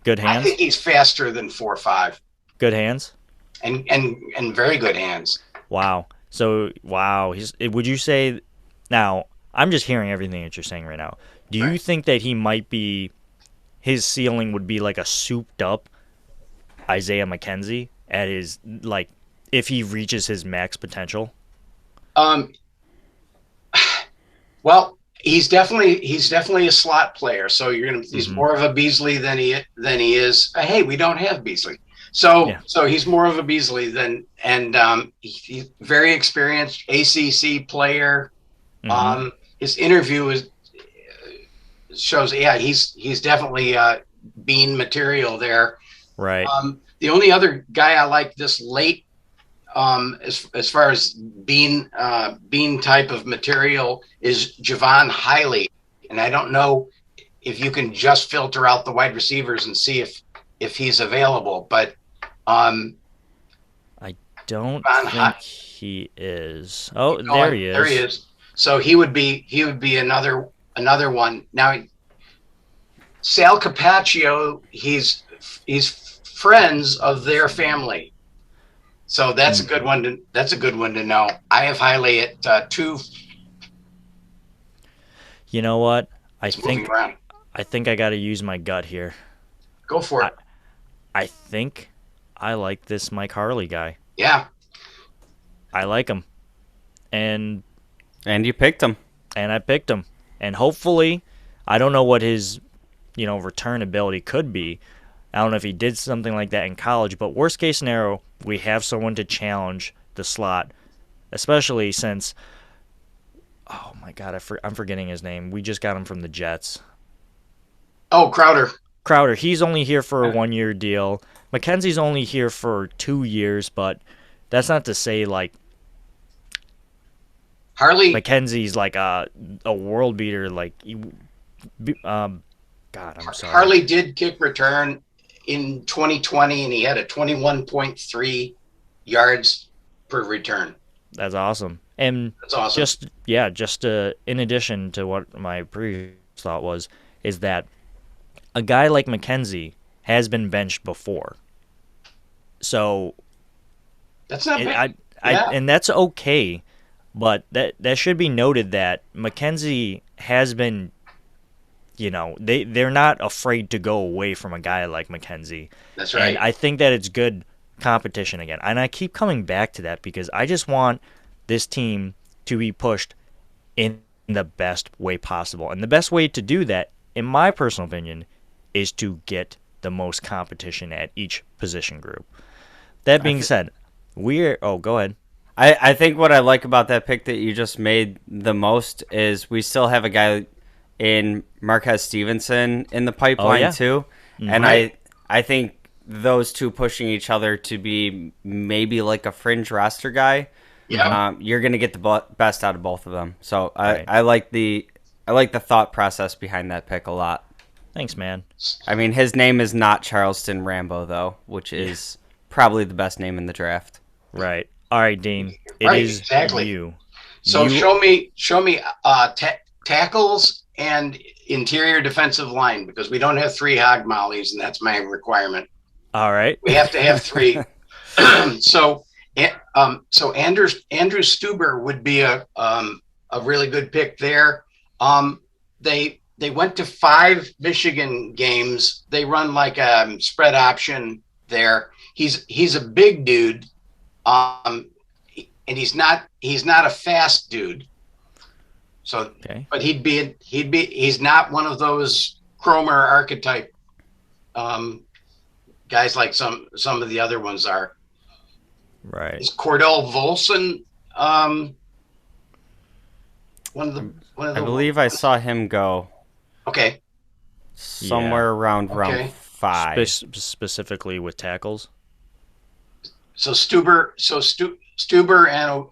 B: Good
C: I
B: hands.
C: think he's faster than 4.5
B: Good hands.
C: and very good hands.
B: Wow. So wow. Would you say? Now I'm just hearing everything that you're saying right now. Do you
C: Right.
B: think that he might be? His ceiling would be like a souped up Isaiah McKenzie at his if he reaches his max potential.
C: Um, well, he's definitely a slot player. So he's
B: Mhm.
C: more of a Beasley than he is. Hey, we don't have Beasley. So
B: Yeah.
C: he's more of a Beasley than he's very experienced ACC player.
B: Mhm.
C: His interview shows he's definitely bean material there.
B: Right.
C: The only other guy I like this late as far as bean type of material is Javon Hiley, and I don't know if you can just filter out the wide receivers and see if he's available, but
B: I don't
C: Javon
B: think he is. Oh,
C: Oh,
B: there he is.
C: there he is. So he would be another one. Now, Sal Capaccio, he's friends of their family. So that's a good one to know. I have Hiley at 2.
B: You know what?
C: It's moving around.
B: I think I got to use my gut here.
C: Go for it.
B: I think I like this Mike Harley guy.
C: Yeah.
B: I like him. And
D: you picked him.
B: I picked him. And hopefully, I don't know what his, return ability could be. I don't know if he did something like that in college, but worst case scenario, we have someone to challenge the slot, especially since, oh my God, I'm forgetting his name. We just got him from the Jets.
C: Oh, Crowder.
B: He's only here for a 1-year deal. McKenzie's only here for 2 years, but that's not to say
C: Harley.
B: McKenzie's like a world beater. God, I'm sorry.
C: Harley did kick return in 2020, and he had a 21.3 yards per return.
B: That's awesome. And
C: That's awesome.
B: Just in addition to what my previous thought was, is that a guy like McKenzie has been benched before. So
C: That's not bad.
B: and that's okay, but that should be noted that McKenzie has been, they're not afraid to go away from a guy like McKenzie.
C: That's right.
B: And I think that it's good competition again. And I keep coming back to that because I just want this team to be pushed in the best way possible. And the best way to do that, in my personal opinion, is to get the most competition at each position group. That being said, go ahead.
D: I think what I like about that pick that you just made the most is we still have a guy in Marquez Stevenson in the pipeline too. And I think those two pushing each other to be maybe like a fringe roster guy.
C: Yeah.
D: You're going to get the best out of both of them. So I like the thought process behind that pick a lot.
B: Thanks, man.
D: I mean, his name is not Charleston Rambo, though, which is probably the best name in the draft.
B: Right. All right, Dean. It is
C: exactly.
B: you.
C: So show me tackles and interior defensive line, because we don't have 3 hog mollies, and that's my requirement.
B: All right.
C: We have to have 3. So Andrew Stuber would be a really good pick there. They went to 5 Michigan games. They run like a spread option there. He's a big dude, and he's not a fast dude. So,
B: okay.
C: But he's not one of those Cromer archetype guys like some of the other ones are.
B: Right.
C: Is Cordell Volson?
D: I believe I saw him go.
C: Okay.
D: Somewhere around round 5.
B: Specifically with tackles.
C: So Stuber and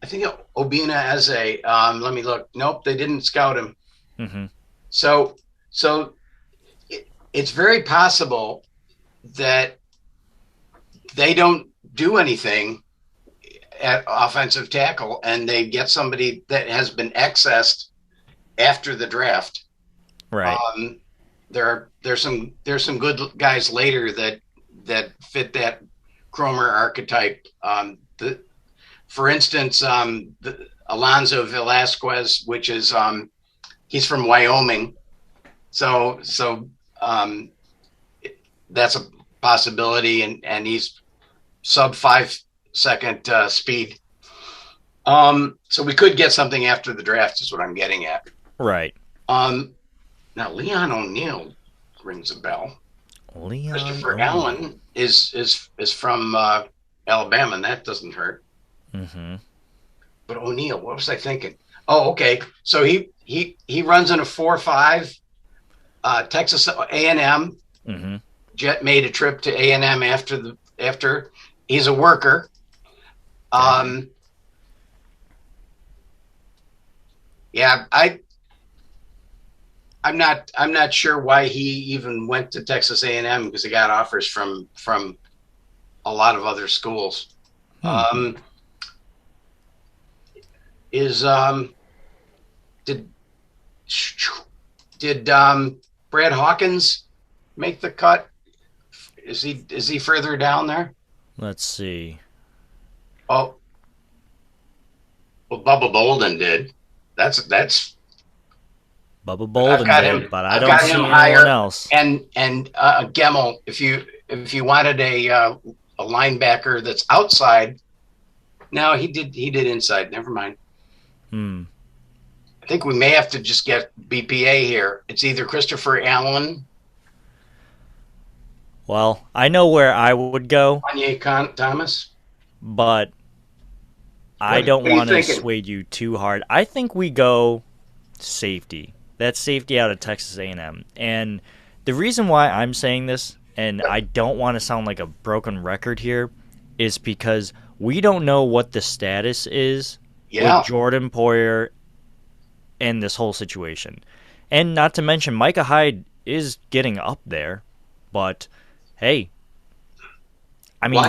C: I think Obina has a. Let me look. Nope, they didn't scout him.
B: Mm-hmm.
C: So it's very possible that they don't do anything at offensive tackle, and they get somebody that has been accessed after the draft.
B: Right.
C: There's some good guys later that fit that Cromer archetype. For instance, Alonzo Velasquez, which is he's from Wyoming, so that's a possibility, and he's sub 5 second speed. So we could get something after the draft, is what I'm getting at.
B: Right.
C: Now Leon O'Neal rings a bell. Christopher Allen is from Alabama, and that doesn't hurt.
B: Mm-hmm.
C: But O'Neal, what was I thinking? Oh, okay. So he runs in a 4.5. Texas A&M.
B: Mm-hmm.
C: Jet made a trip to A&M after. He's a worker. Yeah, I'm not sure why he even went to Texas A&M, because he got offers from a lot of other schools. Did Brad Hawkins make the cut? Is he further down there?
B: Let's see.
C: Oh, well, Bubba Bolden did. That's
B: Bubba Bolden did, but I
C: I've
B: don't
C: got
B: see
C: him
B: anyone
C: higher.
B: else.
C: And Gemmel, if you wanted a linebacker that's outside, no, he did inside. Never mind. I think we may have to just get BPA here. It's either Christopher Allen.
B: Well, I know where I would go,
C: Kanye Thomas,
B: but I don't want to sway you too hard. I think we go safety. That's safety out of Texas A&M. And the reason why I'm saying this, and I don't want to sound like a broken record here, is because we don't know what the status is with Jordan Poyer and this whole situation. And not to mention, Micah Hyde is getting up there, but hey, I mean,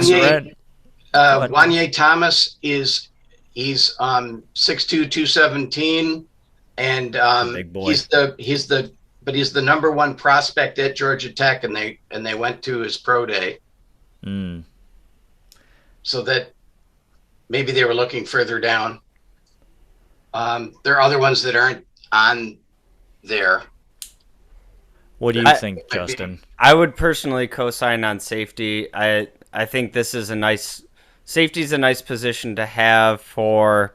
C: Wanye Thomas he's 6'2", 217, and
B: big boy.
C: he's the number one prospect at Georgia Tech, and they went to his pro day. So that maybe they were looking further down. There are other ones that aren't on there.
B: What do you think, Justin?
D: I would personally co-sign on safety. I think this is safety's a nice position to have for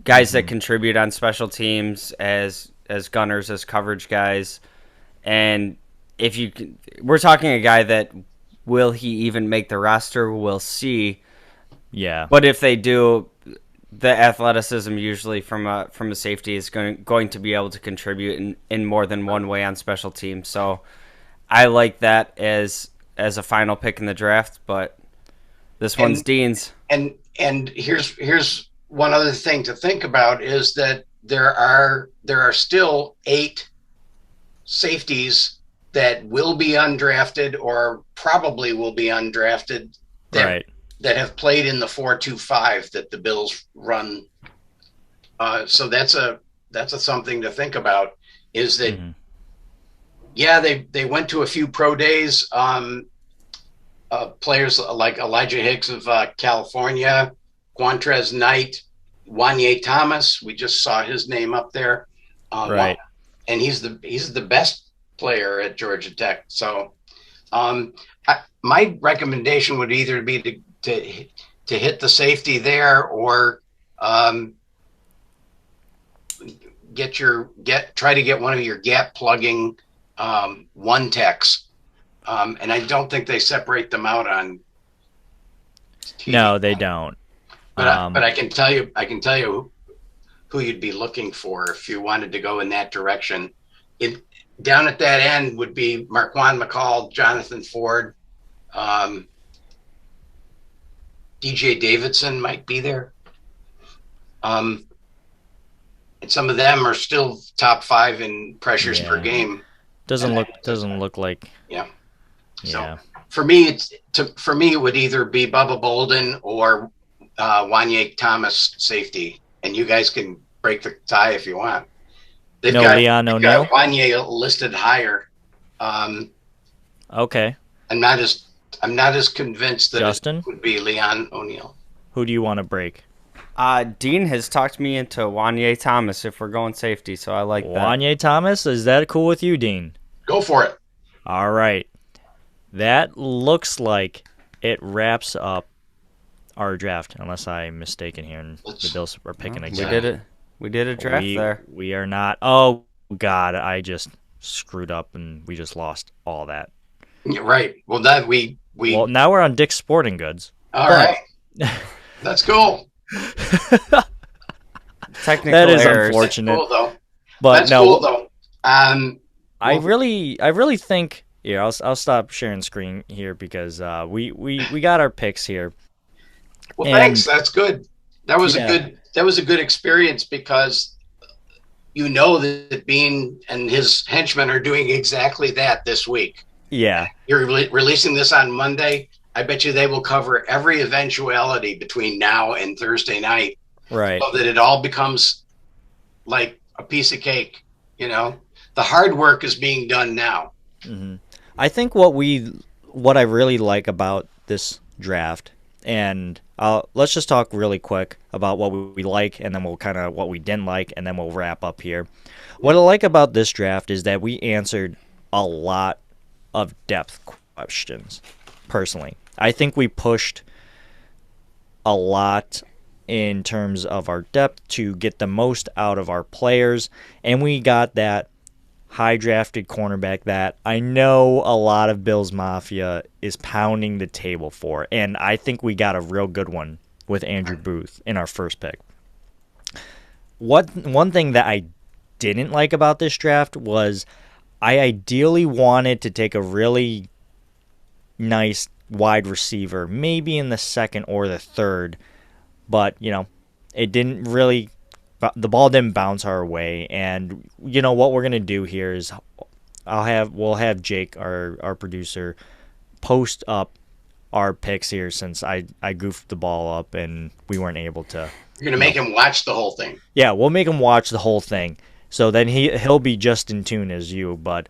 D: guys that contribute on special teams as gunners, as coverage guys. And we're talking a guy that, will he even make the roster? We'll see.
B: Yeah.
D: But if they do, the athleticism usually from a safety is going to be able to contribute in more than one way on special teams. So I like that as a final pick in the draft, but this one's Dean's.
C: And here's one other thing to think about, is that there are still 8 safeties that will be undrafted or probably will be undrafted that have played in the 4-2-5 that the Bills run. So that's something to think about, is that they went to a few pro days. Players like Elijah Hicks of California, Quantrez Knight, Wanye Thomas. We just saw his name up there. And he's the best player at Georgia Tech. So my recommendation would either be to hit the safety there, or try to get one of your gap plugging one techs. And I don't think they separate them out on TV.
B: No, they don't.
C: But I can tell you who you'd be looking for if you wanted to go in that direction. Down at that end would be Marquand McCall, Jonathan Ford, DJ Davidson might be there. And some of them are still top 5 in pressures per game.
B: Doesn't look like.
C: Yeah.
B: Yeah.
C: So for me, it would either be Bubba Bolden or Wanye Thomas safety, and you guys can break the tie if you want. They've got
B: Leon O'Neal.
C: Wanye listed higher.
B: Okay.
C: I'm not as convinced that
B: Justin?
C: It would be Leon O'Neal.
B: Who do you want to break?
D: Dean has talked me into Wanye Thomas if we're going safety, so I like that.
B: Wanye Thomas, is that cool with you, Dean?
C: Go for it.
B: All right. That looks like it wraps up our draft, unless I'm mistaken here, and the Bills are picking again.
D: We did a draft there.
B: We are not. Oh, God, I just screwed up, and we just lost all that.
C: Right. Well, that we.
B: Well, now we're on Dick's Sporting Goods.
C: All right. That's cool.
D: Technical
B: that is
D: errors.
B: unfortunate.
C: That's cool, though.
B: But
C: That's
B: no,
C: cool, though.
B: I really think. Yeah, I'll stop sharing screen here because we got our picks here.
C: Well, thanks. That's good. That was a good experience because you know that Bean and his henchmen are doing exactly that this week.
B: Yeah.
C: You're releasing this on Monday. I bet you they will cover every eventuality between now and Thursday night.
B: Right.
C: So that it all becomes like a piece of cake. You know, the hard work is being done now.
B: Mm-hmm. I think what I really like about this draft, and let's just talk really quick about what we like, and then we'll kind of what we didn't like, and then we'll wrap up here. What I like about this draft is that we answered a lot of depth questions. Personally, I think we pushed a lot in terms of our depth to get the most out of our players, and we got that high drafted cornerback that I know a lot of Bills Mafia is pounding the table for, and I think we got a real good one with Andrew Booth in our first pick. One thing that I didn't like about this draft was I ideally wanted to take a really nice wide receiver, maybe in the second or the third, but it didn't really. The ball didn't bounce our way, and what we're gonna do here is we'll have Jake, our producer, post up our picks here since I goofed the ball up and we weren't able to.
C: You're gonna make him watch the whole thing.
B: Yeah, we'll make him watch the whole thing, so then he'll be just in tune as you. But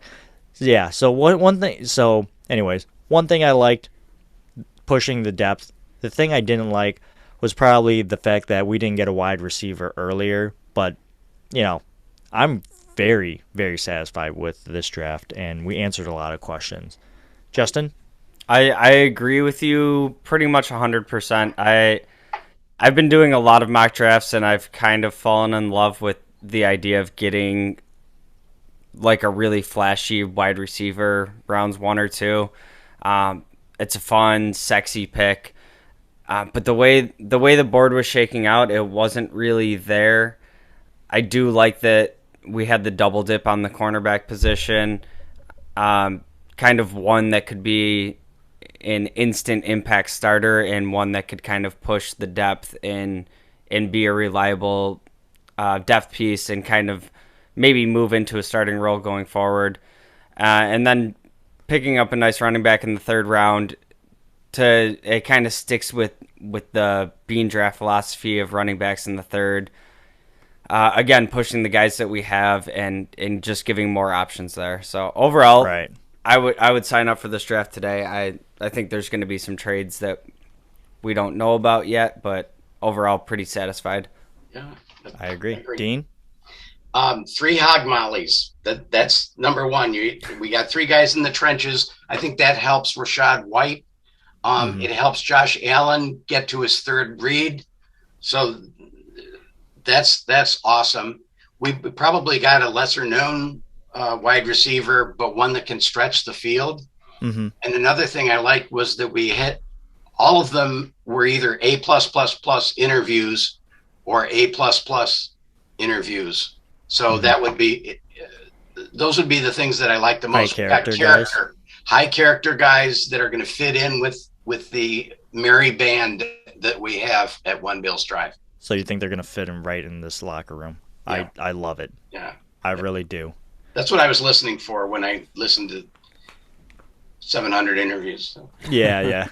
B: yeah, so one thing. So anyways, one thing I liked pushing the depth. The thing I didn't like was probably the fact that we didn't get a wide receiver earlier, but I'm very, very satisfied with this draft, and we answered a lot of questions. Justin?
D: I agree with you pretty much 100%. I've been doing a lot of mock drafts, and I've kind of fallen in love with the idea of getting like a really flashy wide receiver, rounds 1 or 2. It's a fun, sexy pick. But the way the board was shaking out, it wasn't really there. I do like that we had the double dip on the cornerback position, kind of one that could be an instant impact starter and one that could kind of push the depth and be a reliable depth piece and kind of maybe move into a starting role going forward. And then picking up a nice running back in the third round. It kind of sticks with the Bean draft philosophy of running backs in the third. Again, pushing the guys that we have and just giving more options there. So overall,
B: right.
D: I would sign up for this draft today. I think there's going to be some trades that we don't know about yet, but overall, pretty satisfied.
C: Yeah,
B: I agree. Dean?
C: 3 hog mollies. That's number one. We got 3 guys in the trenches. I think that helps Rashad White. It helps Josh Allen get to his third read. So that's awesome. We probably got a lesser known wide receiver, but one that can stretch the field. Mm-hmm. And another thing I liked was that we hit all of them were either A+++ interviews or A++ interviews. So that would be, those would be the things that I like the
B: High
C: most.
B: character guys.
C: High character guys that are going to fit in with the merry band that we have at One Bills Drive.
B: So you think they're going to fit in right in this locker room?
C: Yeah.
B: I love it.
C: Yeah.
B: I really do.
C: That's what I was listening for when I listened to 700 interviews. So.
B: Yeah.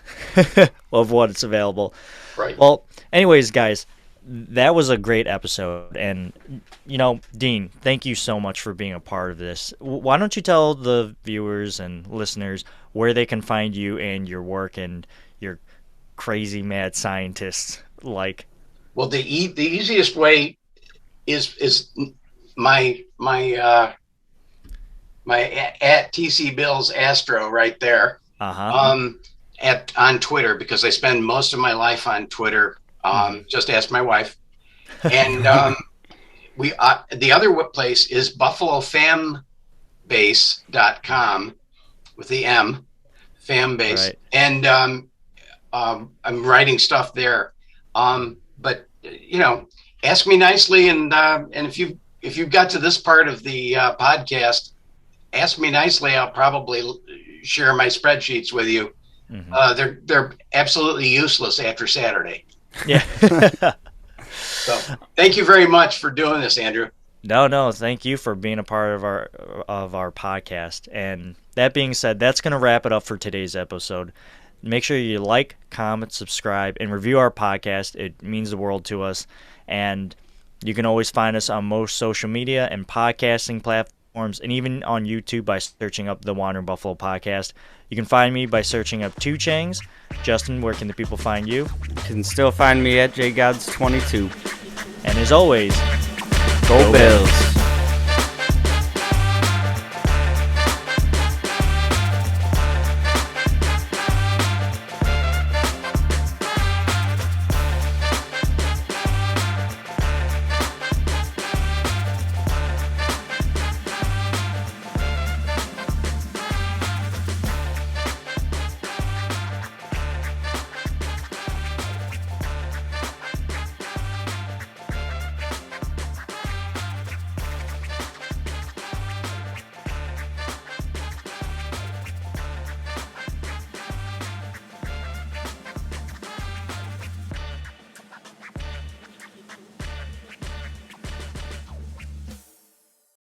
B: Of what's available.
C: Right.
B: Well, anyways, guys, that was a great episode. And, Dean, thank you so much for being a part of this. Why don't you tell the viewers and listeners where they can find you and your work and your crazy mad scientists like?
C: Well, the easiest way is my at TC Bills Astro right there. On Twitter, because I spend most of my life on Twitter. Just ask my wife. And the other place is Buffalo FAMBase.com with the M, FAMBase. Right. And I'm writing stuff there. But ask me nicely, and if you've got to this part of the podcast, ask me nicely. I'll probably share my spreadsheets with you. They're absolutely useless after Saturday.
B: Yeah.
C: So thank you very much for doing this, Andrew.
B: No, thank you for being a part of our podcast. And that being said, that's going to wrap it up for today's episode. Make sure you like, comment, subscribe, and review our podcast. It means the world to us. And you can always find us on most social media and podcasting platforms, and even on YouTube by searching up the Wandering Buffalo Podcast. You can find me by searching up 2 Changs. Justin, where can the people find you?
D: You can still find me at jgods22.
B: And as always,
D: go Bills.